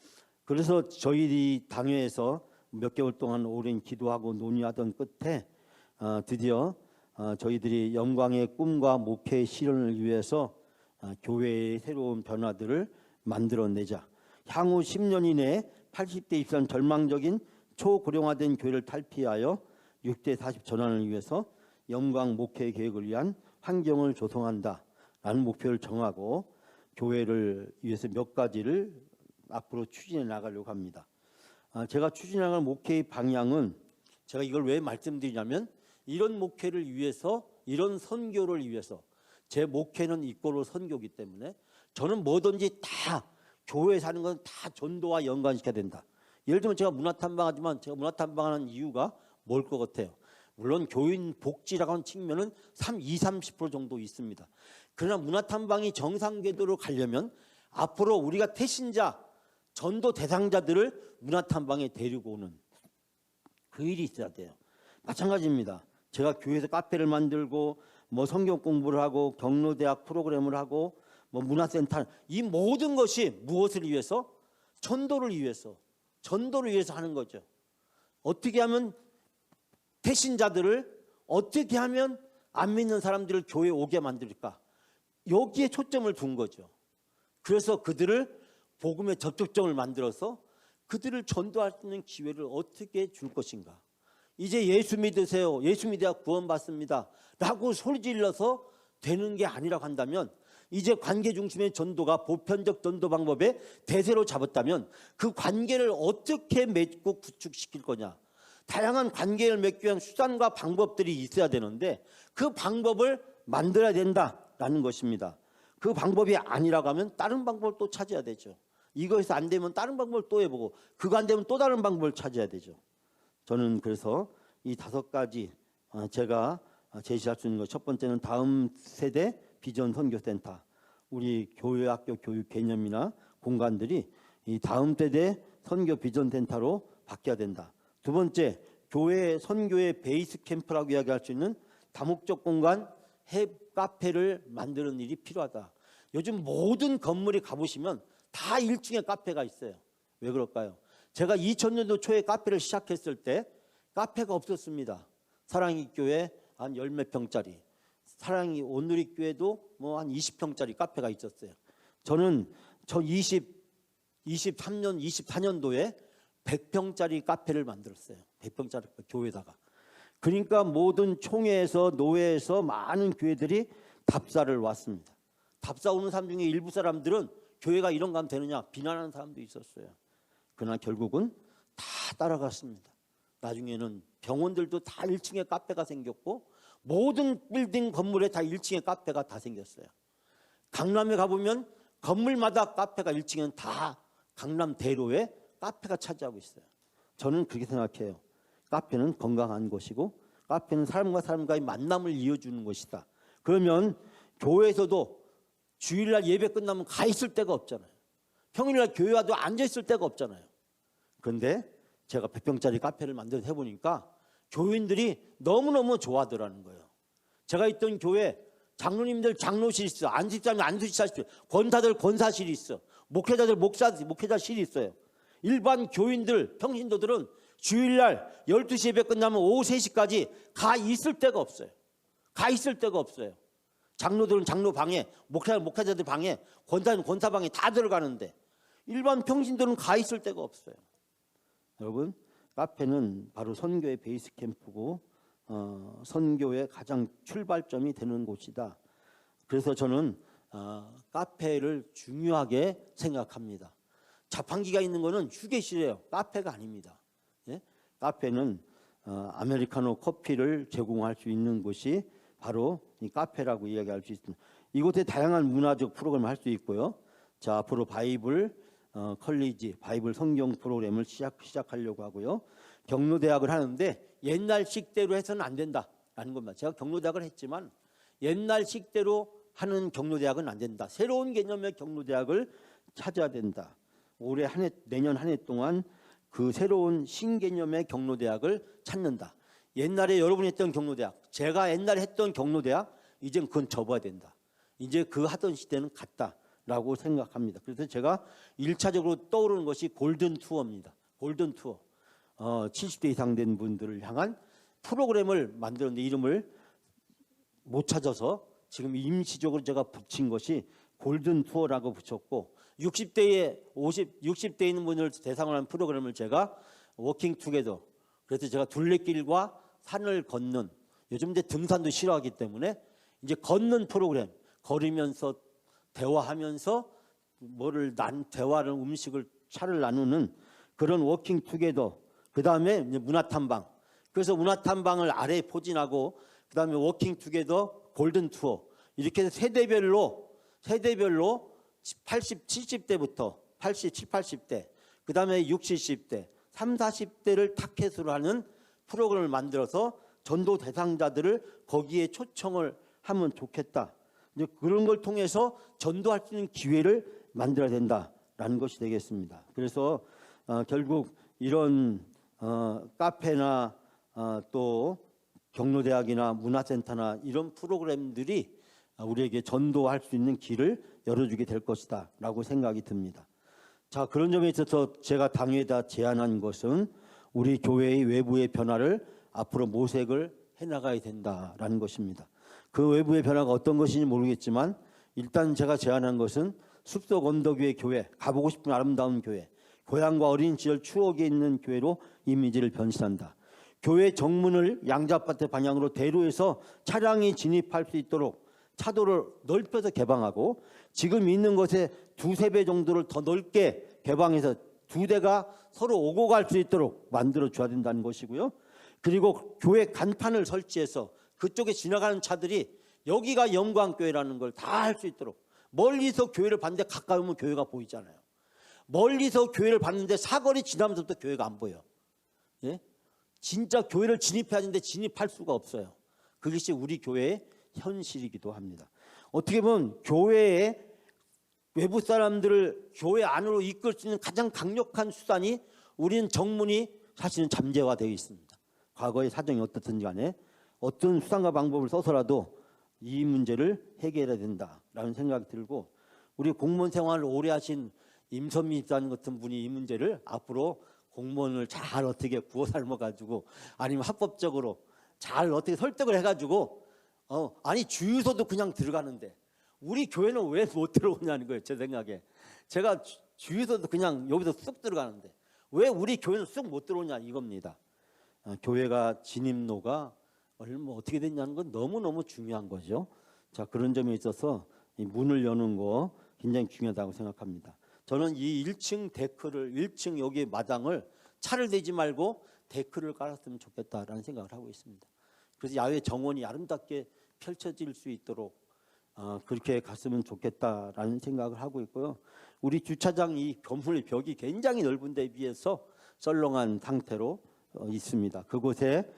그래서 저희 당회에서 몇 개월 동안 오랜 기도하고 논의하던 끝에 드디어 저희들이 영광의 꿈과 목회의 실현을 위해서 교회의 새로운 변화들을 만들어내자. 향후 10년 이내에 80대 입산 절망적인 초고령화된 교회를 탈피하여 6대 40 전환을 위해서 영광 목회 계획을 위한 환경을 조성한다라는 목표를 정하고 교회를 위해서 몇 가지를 앞으로 추진해 나가려고 합니다. 제가 추진해 나갈 목회의 방향은 제가 이걸 왜 말씀드리냐면 이런 목회를 위해서 이런 선교를 위해서 제 목회는 이꼬로 선교이기 때문에 저는 뭐든지 다 교회에 사는 건 다 전도와 연관시켜야 된다. 예를 들면 제가 문화탐방하지만 제가 문화탐방하는 이유가 뭘 것 같아요? 물론 교인 복지라고 하는 측면은 20-30% 정도 있습니다. 그러나 문화탐방이 정상궤도로 가려면 앞으로 우리가 태신자, 전도 대상자들을 문화탐방에 데리고 오는 그 일이 있어야 돼요. 마찬가지입니다. 제가 교회에서 카페를 만들고 뭐 성경 공부를 하고 경로대학 프로그램을 하고 뭐 문화센터 이 모든 것이 무엇을 위해서? 전도를 위해서 하는 거죠. 어떻게 하면 태신자들을 어떻게 하면 안 믿는 사람들을 교회에 오게 만들까? 여기에 초점을 둔 거죠. 그래서 그들을 복음의 접촉점을 만들어서 그들을 전도할 수 있는 기회를 어떻게 줄 것인가? 이제 예수 믿으세요. 예수 믿어야 구원받습니다. 라고 소리질러서 되는 게 아니라고 한다면 이제 관계 중심의 전도가 보편적 전도 방법의 대세로 잡았다면 그 관계를 어떻게 맺고 구축시킬 거냐? 다양한 관계를 맺기 위한 수단과 방법들이 있어야 되는데 그 방법을 만들어야 된다라는 것입니다. 그 방법이 아니라고 하면 다른 방법을 또 찾아야 되죠. 이거에서 안 되면 다른 방법을 또 해보고 그거 안 되면 또 다른 방법을 찾아야 되죠. 저는 그래서 이 5가지 제가 제시할 수 있는 것 첫 번째는 다음 세대 비전 선교센터 우리 교회 학교 교육 개념이나 공간들이 이 다음 세대 선교 비전 센터로 바뀌어야 된다. 두 번째 교회 선교의 베이스 캠프라고 이야기할 수 있는 다목적 공간 카페를 만드는 일이 필요하다. 요즘 모든 건물에 가보시면 다 1층에 카페가 있어요. 왜 그럴까요? 제가 2000년도 초에 카페를 시작했을 때 카페가 없었습니다. 사랑이 교회 한 10몇 평짜리, 사랑이 온누리 교회도 뭐 한 20평짜리 카페가 있었어요. 저는 23년, 24년도에 100평짜리 카페를 만들었어요. 100평짜리 교회에다가. 그러니까 모든 총회에서 노회에서 많은 교회들이 답사를 왔습니다. 답사 오는 사람 중에 일부 사람들은 교회가 이런 거 하면 되느냐 비난하는 사람도 있었어요. 그러나 결국은 다 따라갔습니다. 나중에는 병원들도 다 1층에 카페가 생겼고 모든 빌딩 건물에 다 1층에 카페가 다 생겼어요. 강남에 가보면 건물마다 카페가 1층에는 다 강남 대로에 카페가 차지하고 있어요. 저는 그렇게 생각해요. 카페는 건강한 곳이고 카페는 사람과 사람과의 만남을 이어주는 것이다. 그러면 교회에서도 주일날 예배 끝나면 가 있을 데가 없잖아요. 평일날 교회 와도 앉아 있을 데가 없잖아요. 그런데 제가 100평짜리 카페를 만들어서 해보니까 교인들이 너무너무 좋아하더라는 거예요. 제가 있던 교회 장로님들 장로실 있어, 안식자님 안수실 있어, 권사들 권사실이 있어, 목회자들 목회자실이 있어요. 일반 교인들 평신도들은 주일날 12시 예배 끝나면 오후 3시까지 가 있을 데가 없어요. 가 있을 데가 없어요. 장로들은 장로 방에, 목회자들 방에, 권사는 권사 방에 다 들어가는데 일반 평신도는 가 있을 데가 없어요. 여러분, 카페는 바로 선교의 베이스 캠프고 선교의 가장 출발점이 되는 곳이다. 그래서 저는 카페를 중요하게 생각합니다. 자판기가 있는 거는 휴게실이에요. 카페가 아닙니다. 예? 카페는 아메리카노 커피를 제공할 수 있는 곳이 바로 이 카페라고 이야기할 수 있습니다. 이곳에 다양한 문화적 프로그램을 할 수 있고요. 자, 앞으로 바이블 컬리지 바이블 성경 프로그램을 시작하려고 하고요. 경로대학을 하는데 옛날 식대로 해서는 안 된다라는 겁니다. 제가 경로대학을 했지만 옛날 식대로 하는 경로대학은 안 된다. 새로운 개념의 경로대학을 찾아야 된다. 올해 한 해, 내년 한 해 동안 그 새로운 신개념의 경로대학을 찾는다. 옛날에 여러분이 했던 경로대학, 제가 옛날에 했던 경로대학, 이젠 그건 접어야 된다. 이제 그 하던 시대는 갔다라고 생각합니다. 그래서 제가 1차적으로 떠오르는 것이 골든 투어입니다. 골든 투어. 70대 이상 된 분들을 향한 프로그램을 만들었는데 이름을 못 찾아서 지금 임시적으로 제가 붙인 것이 골든 투어라고 붙였고 60대에 있는 분을 대상으로 한 프로그램을 제가 워킹 투게더. 그래서 제가 둘레길과 산을 걷는, 요즘 이제 등산도 싫어하기 때문에 이제 걷는 프로그램, 걸으면서 대화하면서 대화를 음식을 차를 나누는 그런 워킹 투게더. 그다음에 이제 문화탐방. 그래서 문화탐방을 아래에 포진하고 그다음에 워킹 투게더, 골든 투어. 이렇게 해서 세대별로 80, 70대부터 87, 80대, 그다음에 60, 70대, 3, 40대를 타켓으로 하는 프로그램을 만들어서 전도 대상자들을 거기에 초청을 하면 좋겠다. 이제 그런 걸 통해서 전도할 수 있는 기회를 만들어야 된다라는 것이 되겠습니다. 그래서 결국 이런 카페나 또 경로대학이나 문화센터나 이런 프로그램들이 우리에게 전도할 수 있는 길을 열어주게 될 것이다 라고 생각이 듭니다. 자, 그런 점에 있어서 제가 당회에다 제안한 것은 우리 교회의 외부의 변화를 앞으로 모색을 해나가야 된다라는 것입니다. 그 외부의 변화가 어떤 것인지 모르겠지만 일단 제가 제안한 것은 숲속 언덕 위의 교회, 가보고 싶은 아름다운 교회, 고향과 어린 시절 추억이 있는 교회로 이미지를 변신한다. 교회 정문을 양자바트 방향으로 대로해서 차량이 진입할 수 있도록 차도를 넓혀서 개방하고 지금 있는 것에 2~3배 정도를 더 넓게 개방해서 2대가 서로 오고 갈 수 있도록 만들어 줘야 된다는 것이고요. 그리고 교회 간판을 설치해서 그쪽에 지나가는 차들이 여기가 영광교회라는 걸 다 알 수 있도록, 멀리서 교회를 봤는데 가까이 오면 교회가 보이잖아요. 멀리서 교회를 봤는데 사거리 지나면서부터 교회가 안 보여. 예? 진짜 교회를 진입해야 하는데 진입할 수가 없어요. 그것이 우리 교회의 현실이기도 합니다. 어떻게 보면 교회의 외부 사람들을 교회 안으로 이끌 수 있는 가장 강력한 수단이 우리는 정문이 사실은 잠재화되어 있습니다. 과거의 사정이 어떻든지 간에 어떤 수단과 방법을 써서라도 이 문제를 해결해야 된다라는 생각이 들고, 우리 공무원 생활을 오래 하신 임선미 집사님 같은 분이 이 문제를 앞으로 공무원을 잘 어떻게 구워 삶아가지고 아니면 합법적으로 잘 어떻게 설득을 해가지고 아니 주유소도 그냥 들어가는데 우리 교회는 왜 못 들어오냐는 거예요. 제 생각에 제가 주유소도 그냥 여기서 쑥 들어가는데 왜 우리 교회는 쑥 못 들어오냐 이겁니다. 교회가 진입로가 어떻게 됐냐는 건 너무너무 중요한 거죠. 자, 그런 점에 있어서 이 문을 여는 거 굉장히 중요하다고 생각합니다. 저는 이 1층 데크를 1층 여기 마당을 차를 대지 말고 데크를 깔았으면 좋겠다라는 생각을 하고 있습니다. 그래서 야외 정원이 아름답게 펼쳐질 수 있도록 그렇게 갔으면 좋겠다라는 생각을 하고 있고요. 우리 주차장 이 건물 벽이 굉장히 넓은 데 비해서 썰렁한 상태로 있습니다. 그곳에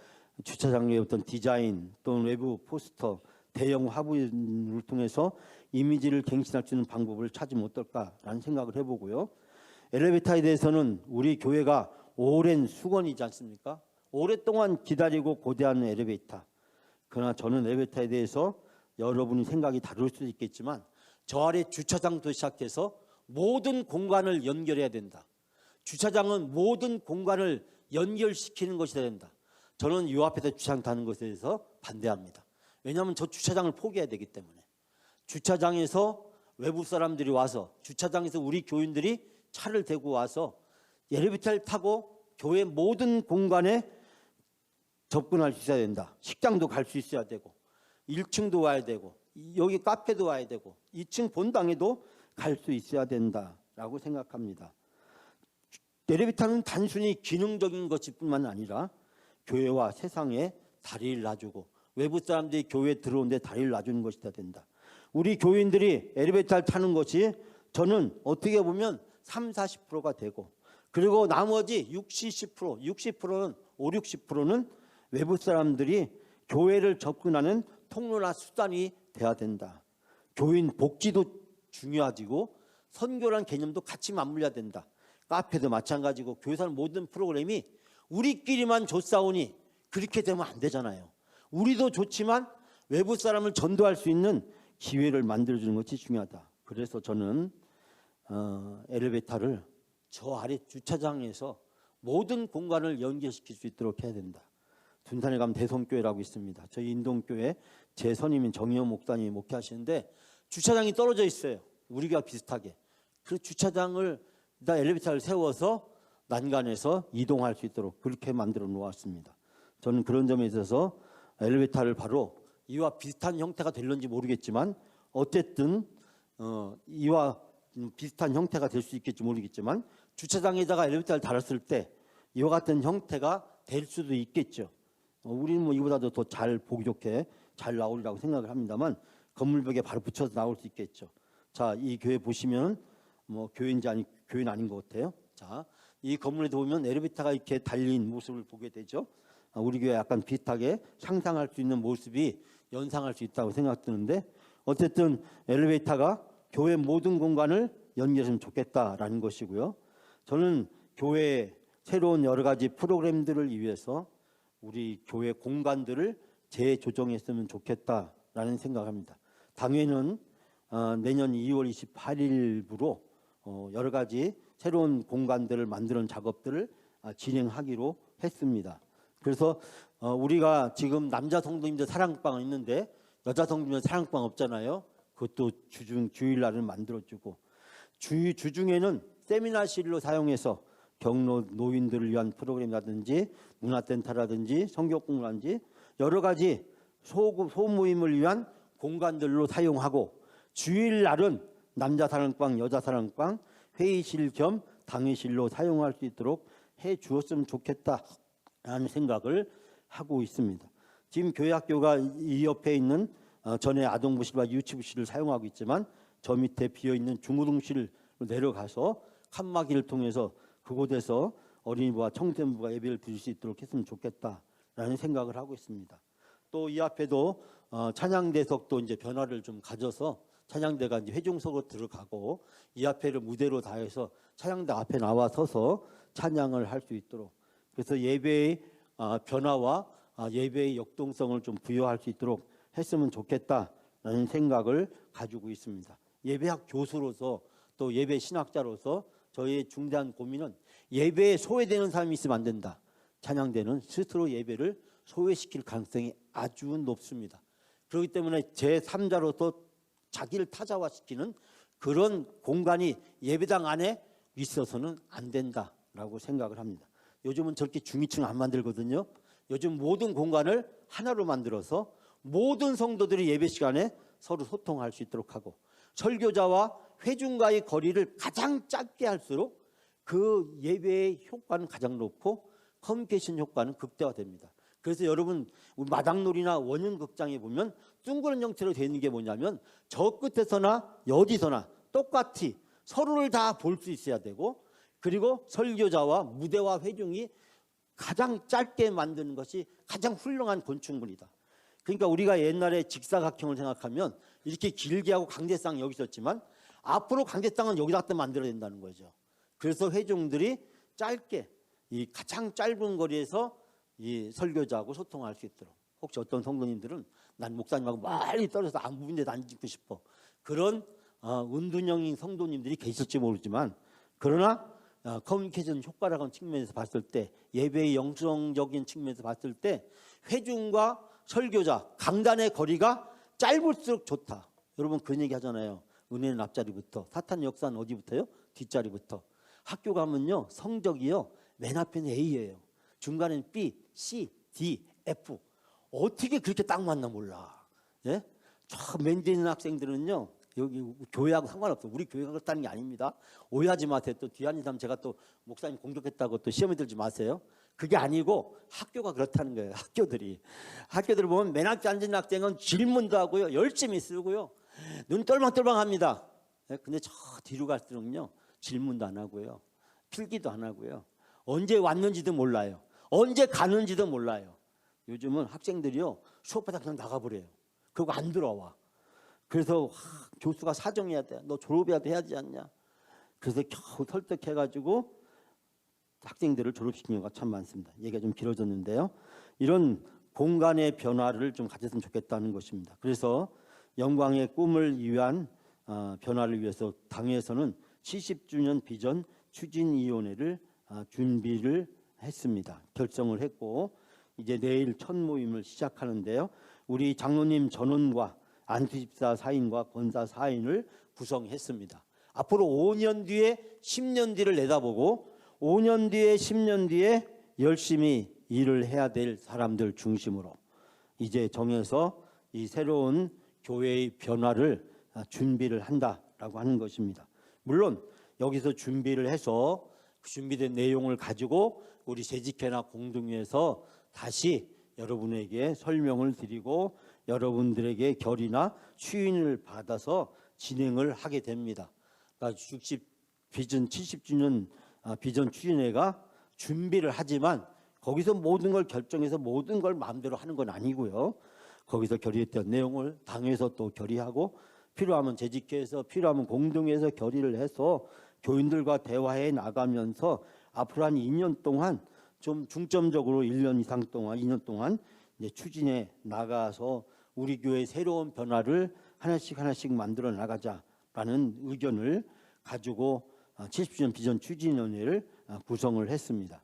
주차장의 어떤 디자인 또는 외부 포스터, 대형 화분을 통해서 이미지를 갱신할 수 있는 방법을 찾으면 어떨까라는 생각을 해보고요. 엘리베이터에 대해서는 우리 교회가 오랜 수건이지 않습니까? 오랫동안 기다리고 고대하는 엘리베이터. 그러나 저는 엘리베이터에 대해서 여러분이 생각이 다를 수도 있겠지만 저 아래 주차장도 시작해서 모든 공간을 연결해야 된다. 주차장은 모든 공간을 연결시키는 것이 된다. 저는 이 앞에서 주차장 타는 것에 대해서 반대합니다. 왜냐하면 저 주차장을 포기해야 되기 때문에. 주차장에서 외부 사람들이 와서 주차장에서 우리 교인들이 차를 대고 와서 엘리베이터를 타고 교회 모든 공간에 접근할 수 있어야 된다. 식당도 갈 수 있어야 되고 1층도 와야 되고 여기 카페도 와야 되고 2층 본당에도 갈 수 있어야 된다라고 생각합니다. 엘리베이터는 단순히 기능적인 것뿐만 아니라 교회와 세상에 다리를 놔주고 외부 사람들이 교회에 들어오는데 다리를 놔주는 것이 돼야 된다. 우리 교인들이 엘리베이터를 타는 것이 저는 어떻게 보면 3, 40%가 되고, 그리고 나머지 60%는 60%는 외부 사람들이 교회를 접근하는 통로나 수단이 돼야 된다. 교인 복지도 중요하지고 선교란 개념도 같이 맞물려야 된다. 카페도 마찬가지고 교회에서 하는 모든 프로그램이 우리끼리만 좋사오니 그렇게 되면 안 되잖아요. 우리도 좋지만 외부 사람을 전도할 수 있는 기회를 만들어주는 것이 중요하다. 그래서 저는 엘리베이터를 저 아래 주차장에서 모든 공간을 연결시킬 수 있도록 해야 된다. 둔산에 가면 대성교회라고 있습니다. 저희 인동교회 제 선임인 정의용 목사님이 목회하시는데 주차장이 떨어져 있어요. 우리가 비슷하게. 그 주차장을 엘리베이터를 세워서 난간에서 이동할 수 있도록 그렇게 만들어 놓았습니다. 저는 그런 점에 있어서 엘리베이터를 바로 이와 비슷한 형태가 될런지 모르겠지만 어쨌든 이와 비슷한 형태가 될 수 있겠지 모르겠지만 주차장에다가 엘리베이터를 달았을 때 이와 같은 형태가 될 수도 있겠죠. 우리는 뭐 이보다도 더 잘 보기 좋게 잘 나오리라고 생각을 합니다만 건물벽에 바로 붙여서 나올 수 있겠죠. 자, 이 교회 보시면 뭐 교회인지 교회는 아닌 것 같아요. 자, 이 건물에도 보면 엘리베이터가 이렇게 달린 모습을 보게 되죠. 우리 교회 약간 비슷하게 상상할 수 있는 모습이 연상할 수 있다고 생각드는데 어쨌든 엘리베이터가 교회 모든 공간을 연결했으면 좋겠다라는 것이고요. 저는 교회 새로운 여러 가지 프로그램들을 위해서 우리 교회 공간들을 재조정했으면 좋겠다라는 생각합니다. 당회는 내년 2월 28일부로 여러 가지 새로운 공간들을 만드는 작업들을 진행하기로 했습니다. 그래서 우리가 지금 남자 성도님들 사랑방 있는데 여자 성도님들 사랑방 없잖아요. 그것도 주일날을 만들어주고 주중에는 세미나실로 사용해서 경로 노인들을 위한 프로그램이라든지 문화센터라든지 성교공부라든지 여러 가지 소모임을 위한 공간들로 사용하고 주일날은 남자 사랑방, 여자 사랑방, 회의실 겸 당회실로 사용할 수 있도록 해 주었으면 좋겠다라는 생각을 하고 있습니다. 지금 교회학교가 이 옆에 있는 전에 아동부실과 유치부실을 사용하고 있지만 저 밑에 비어있는 중고등실로 내려가서 칸막이를 통해서 그곳에서 어린이부와 청소년부가 예배를 드릴 수 있도록 했으면 좋겠다라는 생각을 하고 있습니다. 또 이 앞에도 찬양대석도 이제 변화를 좀 가져서 찬양대가 이제 회중석으로 들어가고 이 앞에를 무대로 다해서 찬양대 앞에 나와 서서 찬양을 할 수 있도록 그래서 예배의 변화와 예배의 역동성을 좀 부여할 수 있도록 했으면 좋겠다라는 생각을 가지고 있습니다. 예배학 교수로서 또 예배 신학자로서 저희의 중대한 고민은 예배에 소외되는 사람이 있으면 안 된다. 찬양대는 스스로 예배를 소외시킬 가능성이 아주 높습니다. 그렇기 때문에 제3자로서 자기를 타자화시키는 그런 공간이 예배당 안에 있어서는 안 된다라고 생각을 합니다. 요즘은 저렇게 중위층 안 만들거든요. 요즘 모든 공간을 하나로 만들어서 모든 성도들이 예배 시간에 서로 소통할 수 있도록 하고 설교자와 회중과의 거리를 가장 짧게 할수록 그 예배의 효과는 가장 높고 커뮤니케이션 효과는 극대화됩니다. 그래서 여러분 우리 마당놀이나 원형극장에 보면 둥그런 형태로 되어 있는 게 뭐냐면 저 끝에서나 어디서나 똑같이 서로를 다 볼 수 있어야 되고 그리고 설교자와 무대와 회중이 가장 짧게 만드는 것이 가장 훌륭한 건축물이다. 그러니까 우리가 옛날에 직사각형을 생각하면 이렇게 길게 하고 강대상 여기 있었지만 앞으로 강대상은 여기다 만들어야 된다는 거죠. 그래서 회중들이 짧게 이 가장 짧은 거리에서 이 설교자하고 소통할 수 있도록 혹시 어떤 성도님들은 난 목사님하고 멀리 떨어져서 아무 군데도 안 짓고 싶어 그런 은둔형인 성도님들이 계실지 모르지만 그러나 커뮤니케이션 효과라는 측면에서 봤을 때 예배의 영성적인 측면에서 봤을 때 회중과 설교자 강단의 거리가 짧을수록 좋다. 여러분 그런 얘기 하잖아요. 은혜는 앞자리부터 사탄 역사는 어디부터요? 뒷자리부터. 학교 가면요 성적이요 맨 앞에는 A예요. 중간에는 B, C, D, F. 어떻게 그렇게 딱 맞나 몰라. 예? 저 맨 뒤에 있는 학생들은요 여기 교회하고 상관없어. 우리 교회가 그렇다는 게 아닙니다. 오해하지 마세요. 또 뒤에 앉은 사람 제가 또 목사님 공격했다고 또 시험에 들지 마세요. 그게 아니고 학교가 그렇다는 거예요. 학교들을 보면 맨 앞에 앉은 학생은 질문도 하고요 열심히 쓰고요 눈 똘망똘망합니다. 근데 저 뒤로 갈수록요 질문도 안 하고요. 필기도 안 하고요. 언제 왔는지도 몰라요. 언제 가는지도 몰라요. 요즘은 학생들이요, 수업하다 그냥 나가버려요. 그리고 안 들어와. 그래서 교수가 사정해야 돼. 너 졸업이라도 해야 되지 않냐. 그래서 겨우 설득해가지고 학생들을 졸업시킨 경우가 참 많습니다. 얘기가 좀 길어졌는데요. 이런 공간의 변화를 좀 가졌으면 좋겠다는 것입니다. 그래서 영광의 꿈을 위한 변화를 위해서 당에서는 70주년 비전 추진위원회를 준비를 했습니다. 결성을 했고 이제 내일 첫 모임을 시작하는데요. 우리 장로님 전원과 안수집사 사인과 권사 사인을 구성했습니다. 앞으로 5년 뒤에 10년 뒤를 내다보고 5년 뒤에 10년 뒤에 열심히 일을 해야 될 사람들 중심으로 이제 정해서 이 새로운 교회의 변화를 준비를 한다라고 하는 것입니다. 물론 여기서 준비를 해서 준비된 내용을 가지고 우리 재직회나 공동회에서 다시 여러분에게 설명을 드리고 여러분들에게 결의나 추인을 받아서 진행을 하게 됩니다. 그러니까 비전 70주년 비전 추진회가 준비를 하지만 거기서 모든 걸 결정해서 모든 걸 마음대로 하는 건 아니고요. 거기서 결의했던 내용을 당에서 또 결의하고 필요하면 재직회에서 필요하면 공동회에서 결의를 해서 교인들과 대화해 나가면서 앞으로 한 2년 동안 좀 중점적으로 1년 이상 동안 2년 동안 이제 추진해 나가서 우리 교회의 새로운 변화를 하나씩 만들어 나가자라는 의견을 가지고 70주년 비전 추진위원회를 구성을 했습니다.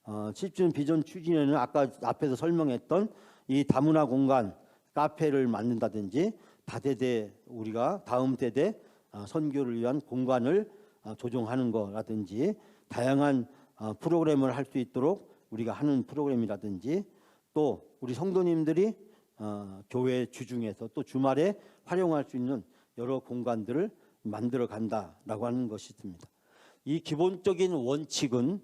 70주년 비전 추진위원회는 아까 앞에서 설명했던 이 다문화 공간 카페를 만든다든지 다세대 우리가 다음 세대 선교를 위한 공간을 조정하는 거라든지 다양한 프로그램을 할 수 있도록 우리가 하는 프로그램이라든지 또 우리 성도님들이 교회 주중에서 또 주말에 활용할 수 있는 여러 공간들을 만들어 간다라고 하는 것이 있습니다. 이 기본적인 원칙은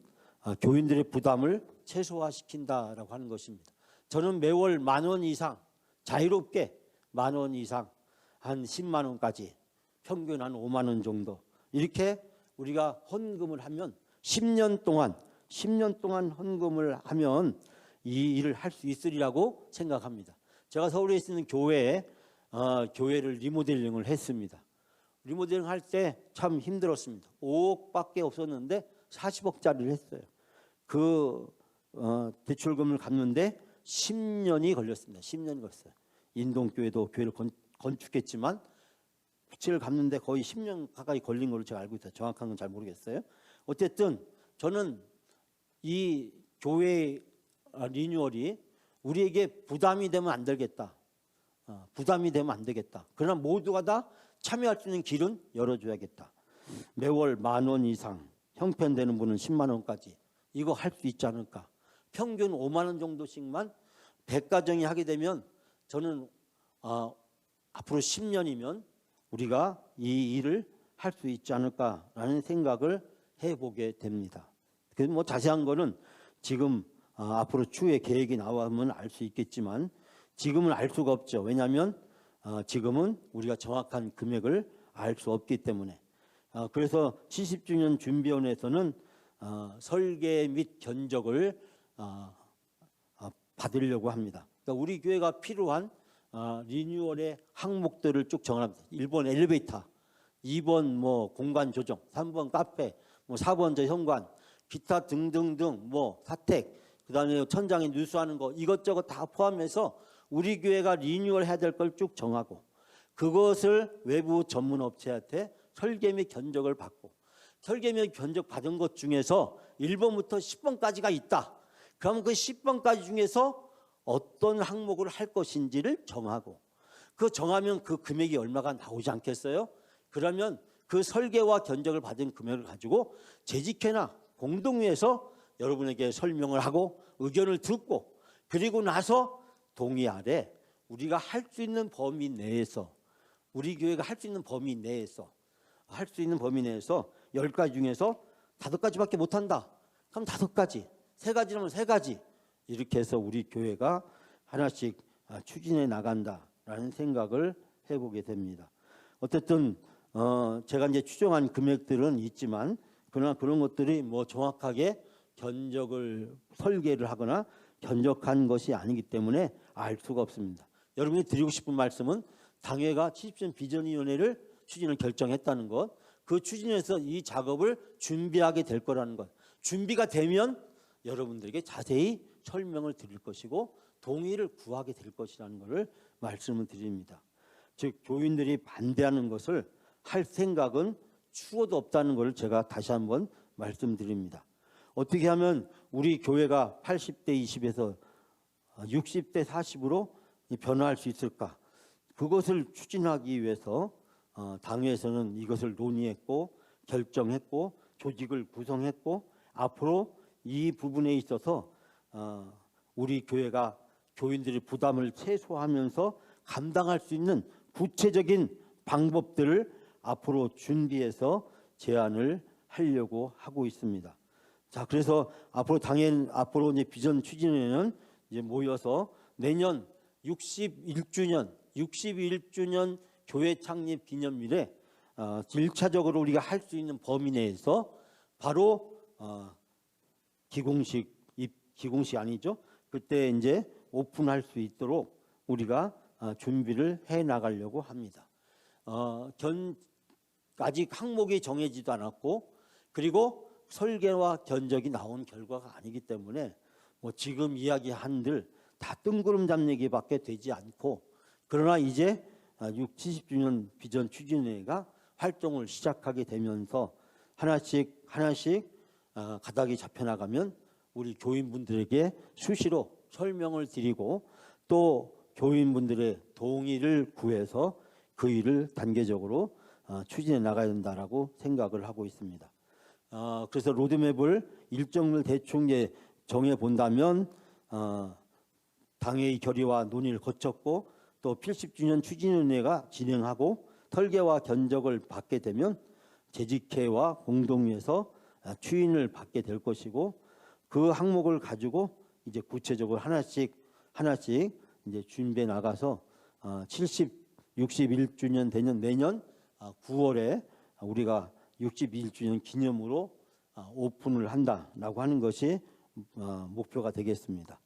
교인들의 부담을 최소화시킨다라고 하는 것입니다. 저는 매월 10,000원 이상 자유롭게 10,000원 이상 한 10만 원까지 평균 한 5만 원 정도 이렇게 우리가 헌금을 하면 10년 동안 헌금을 하면 이 일을 할 수 있으리라고 생각합니다. 제가 서울에 있는 교회에 교회를 리모델링을 했습니다. 리모델링 할 때 참 힘들었습니다. 5억밖에 없었는데 40억짜리를 했어요. 그 대출금을 갚는데 10년이 걸렸습니다. 10년이 걸렸어요. 인동교회도 교회를 건축했지만 부채를 갚는데 거의 10년 가까이 걸린 걸로 제가 알고 있어요. 정확한 건 잘 모르겠어요. 어쨌든 저는 이 교회 리뉴얼이 우리에게 부담이 되면 안 되겠다. 부담이 되면 안 되겠다. 그러나 모두가 다 참여할 수 있는 길은 열어줘야겠다. 매월 10,000원 이상, 형편되는 분은 10만 원까지 이거 할 수 있지 않을까. 평균 5만 원 정도씩만 100가정이 하게 되면 저는 앞으로 10년이면 우리가 이 일을 할 수 있지 않을까라는 생각을 해보게 됩니다. 그래서 뭐 자세한 거는 지금 앞으로 추후에 계획이 나오면 알 수 있겠지만 지금은 알 수가 없죠. 왜냐하면 지금은 우리가 정확한 금액을 알 수 없기 때문에 그래서 70주년 준비원에서는 설계 및 견적을 받으려고 합니다. 그러니까 우리 교회가 필요한 리뉴얼의 항목들을 쭉 정합니다. 1번 엘리베이터, 2번 뭐 공간 조정, 3번 카페, 뭐 4번 저 현관, 기타 등등등 뭐 사택, 그다음에 천장에 누수하는 거 이것저것 다 포함해서 우리 교회가 리뉴얼 해야 될 걸 쭉 정하고 그것을 외부 전문 업체한테 설계 및 견적을 받고 설계 및 견적 받은 것 중에서 1번부터 10번까지가 있다. 그럼 그 10번까지 중에서 어떤 항목을 할 것인지를 정하고 그 정하면 그 금액이 얼마가 나오지 않겠어요? 그러면 그 설계와 견적을 받은 금액을 가지고 재직회나 공동회에서 여러분에게 설명을 하고 의견을 듣고 그리고 나서 동의 아래 우리가 할 수 있는 범위 내에서 우리 교회가 할 수 있는 범위 내에서 10가지 중에서 5가지밖에 못한다. 그럼 5가지, 3가지라면 3가지 이렇게 해서 우리 교회가 하나씩 추진해 나간다라는 생각을 해보게 됩니다. 어쨌든 제가 이제 추정한 금액들은 있지만 그러나 그런 것들이 뭐 정확하게 견적을 설계를 하거나 견적한 것이 아니기 때문에 알 수가 없습니다. 여러분이 드리고 싶은 말씀은 당회가 70주년 비전위원회를 추진을 결정했다는 것, 그 추진에서 이 작업을 준비하게 될 거라는 것, 준비가 되면 여러분들에게 자세히 설명을 드릴 것이고 동의를 구하게 될 것이라는 것을 말씀을 드립니다. 즉 교인들이 반대하는 것을 할 생각은 추호도 없다는 것을 제가 다시 한번 말씀드립니다. 어떻게 하면 우리 교회가 80대 20에서 60대 40으로 변화할 수 있을까? 그것을 추진하기 위해서 당회에서는 이것을 논의했고 결정했고 조직을 구성했고 앞으로 이 부분에 있어서 우리 교회가 교인들의 부담을 최소화하면서 감당할 수 있는 구체적인 방법들을 앞으로 준비해서 제안을 하려고 하고 있습니다. 자, 그래서 앞으로 이제 비전 추진회는 이제 모여서 내년 61주년 교회 창립 기념일에 1차적으로 우리가 할 수 있는 범위 내에서 바로 기공식 아니죠? 그때 이제 오픈할 수 있도록 우리가 준비를 해 나가려고 합니다. 아직 항목이 정해지도 않았고 그리고 설계와 견적이 나온 결과가 아니기 때문에 뭐 지금 이야기한들 다 뜬구름 잡는 얘기밖에 되지 않고 그러나 이제 70주년 비전 추진회가 활동을 시작하게 되면서 하나씩 가닥이 잡혀나가면 우리 교인분들에게 수시로 설명을 드리고 또 교인분들의 동의를 구해서 그 일을 단계적으로 추진해 나가야 된다라고 생각을 하고 있습니다. 그래서 로드맵을 일정을 대충 정해 본다면 당회의 결의와 논의를 거쳤고 또 80주년 추진위원회가 진행하고 설계와 견적을 받게 되면 재직회와 공동위에서 추인을 받게 될 것이고 그 항목을 가지고 이제 구체적으로 하나씩 이제 준비해 나가서 61주년 되는 내년 9월에 우리가 61주년 기념으로 오픈을 한다라고 하는 것이 목표가 되겠습니다.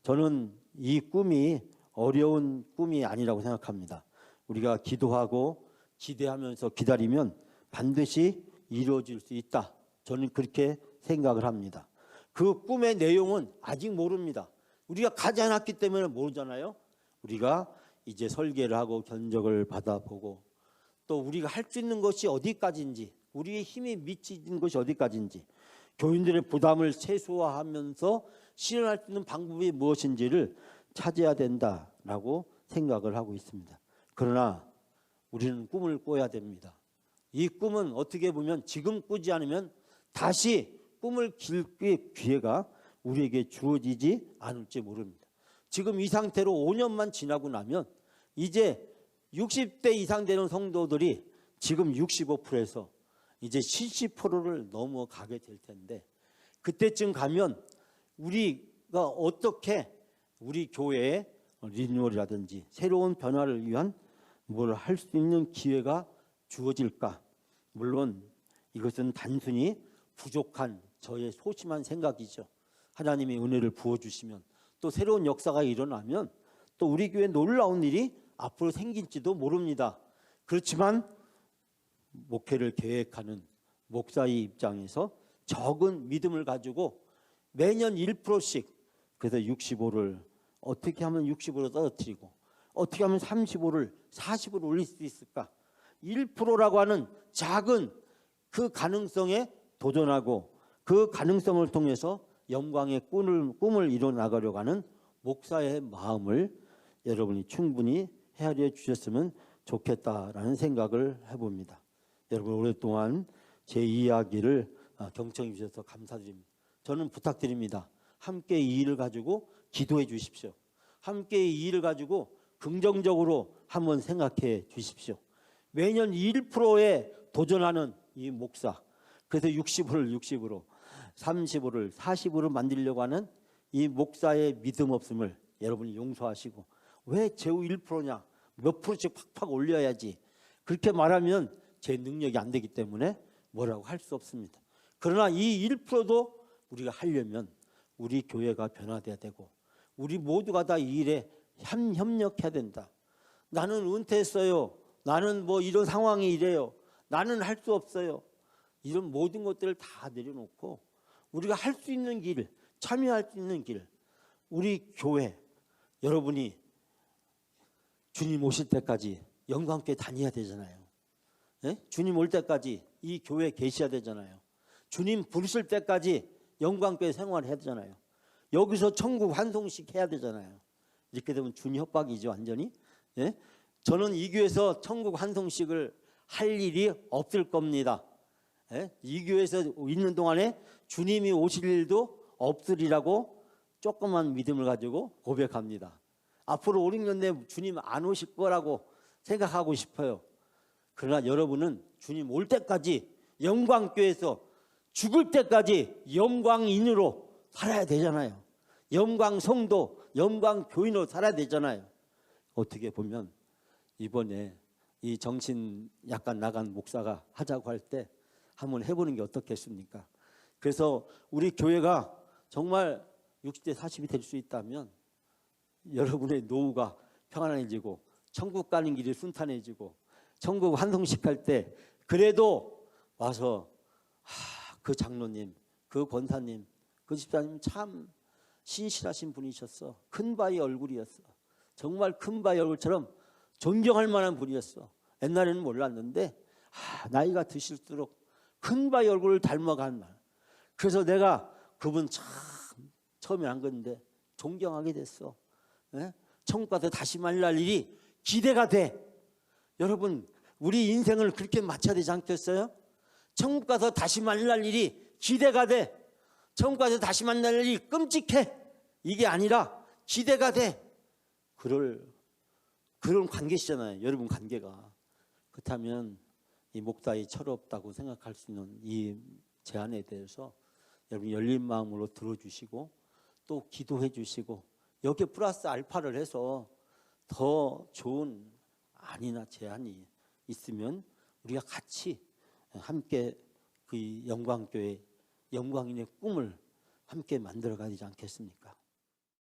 저는 이 꿈이 어려운 꿈이 아니라고 생각합니다. 우리가 기도하고 기대하면서 기다리면 반드시 이루어질 수 있다. 저는 그렇게 생각을 합니다. 그 꿈의 내용은 아직 모릅니다. 우리가 가지 않았기 때문에 모르잖아요. 우리가 이제 설계를 하고 견적을 받아보고 또 우리가 할 수 있는 것이 어디까지인지 우리의 힘이 미치는 것이 어디까지인지 교인들의 부담을 최소화하면서 실현할 수 있는 방법이 무엇인지를 찾아야 된다라고 생각을 하고 있습니다. 그러나 우리는 꿈을 꿔야 됩니다. 이 꿈은 어떻게 보면 지금 꾸지 않으면 다시 꿈을 길 기회가 우리에게 주어지지 않을지 모릅니다. 지금 이 상태로 5년만 지나고 나면 이제 60대 이상 되는 성도들이 지금 65%에서 이제 70%를 넘어가게 될 텐데 그때쯤 가면 우리가 어떻게 우리 교회의 리뉴얼이라든지 새로운 변화를 위한 뭘 할 수 있는 기회가 주어질까? 물론 이것은 단순히 부족한 저의 소심한 생각이죠. 하나님의 은혜를 부어주시면 또 새로운 역사가 일어나면 또 우리 교회에 놀라운 일이 앞으로 생길지도 모릅니다. 그렇지만 목회를 계획하는 목사의 입장에서 적은 믿음을 가지고 매년 1%씩 그래서 65를 어떻게 하면 60으로 떨어뜨리고 어떻게 하면 35를 40으로 올릴 수 있을까? 1%라고 하는 작은 그 가능성에 도전하고 그 가능성을 통해서 영광의 꿈을 이뤄나가려고 하는 목사의 마음을 여러분이 충분히 헤아려 주셨으면 좋겠다라는 생각을 해봅니다. 여러분 오랫동안 제 이야기를 경청해 주셔서 감사드립니다. 저는 부탁드립니다. 함께 이 일을 가지고 기도해 주십시오. 함께 이 일을 가지고 긍정적으로 한번 생각해 주십시오. 매년 1%에 도전하는 이 목사, 그래서 60을 60으로 35를 40으로 만들려고 하는 이 목사의 믿음 없음을 여러분이 용서하시고 왜 제후 1%냐 몇 프로씩 팍팍 올려야지 그렇게 말하면 제 능력이 안 되기 때문에 뭐라고 할 수 없습니다. 그러나 이 1%도 우리가 하려면 우리 교회가 변화돼야 되고 우리 모두가 다 이 일에 협력해야 된다. 나는 은퇴했어요. 나는 뭐 이런 상황이 이래요. 나는 할 수 없어요. 이런 모든 것들을 다 내려놓고 우리가 할 수 있는 길, 참여할 수 있는 길, 우리 교회 여러분이 주님 오실 때까지 영광교회 다녀야 되잖아요. 예? 주님 올 때까지 이 교회에 계셔야 되잖아요. 주님 부르실 때까지 영광교회 생활해야 되잖아요. 여기서 천국 환송식 해야 되잖아요. 이렇게 되면 주님 협박이죠, 완전히. 예? 저는 이 교회에서 천국 환송식을 할 일이 없을 겁니다. 예? 이 교회에서 있는 동안에 주님이 오실 일도 없으리라고 조그만 믿음을 가지고 고백합니다. 앞으로 5, 6년 내에 주님 안 오실 거라고 생각하고 싶어요. 그러나 여러분은 주님 올 때까지 영광교회에서 죽을 때까지 영광인으로 살아야 되잖아요. 영광 성도, 영광 교인으로 살아야 되잖아요. 어떻게 보면 이번에 이 정신 약간 나간 목사가 하자고 할 때 한번 해보는 게 어떻겠습니까? 그래서 우리 교회가 정말 60대 40이 될 수 있다면 여러분의 노후가 평안해지고 천국 가는 길이 순탄해지고 천국 환송식 할 때 그래도 와서 그 장로님, 그 권사님, 그 집사님 참 신실하신 분이셨어. 큰 바위 얼굴이었어. 정말 큰 바위 얼굴처럼 존경할 만한 분이었어. 옛날에는 몰랐는데 나이가 드실수록 큰 바위 얼굴을 닮아간 말. 그래서 내가 그분 참 처음에 안 건데 존경하게 됐어. 예? 천국 가서 다시 만날 일이 기대가 돼. 여러분 우리 인생을 그렇게 맞춰야 되지 않겠어요? 천국 가서 다시 만날 일이 기대가 돼. 천국 가서 다시 만날 일이 끔찍해. 이게 아니라 기대가 돼. 그런 관계시잖아요. 여러분 관계가. 그렇다면 이 목사의 철없다고 생각할 수 있는 이 제안에 대해서 여러분 열린 마음으로 들어주시고 또 기도해 주시고 여기에 플러스 알파를 해서 더 좋은 안이나 제안이 있으면 우리가 같이 함께 그 영광교회 영광인의 꿈을 함께 만들어가야 되지 않겠습니까?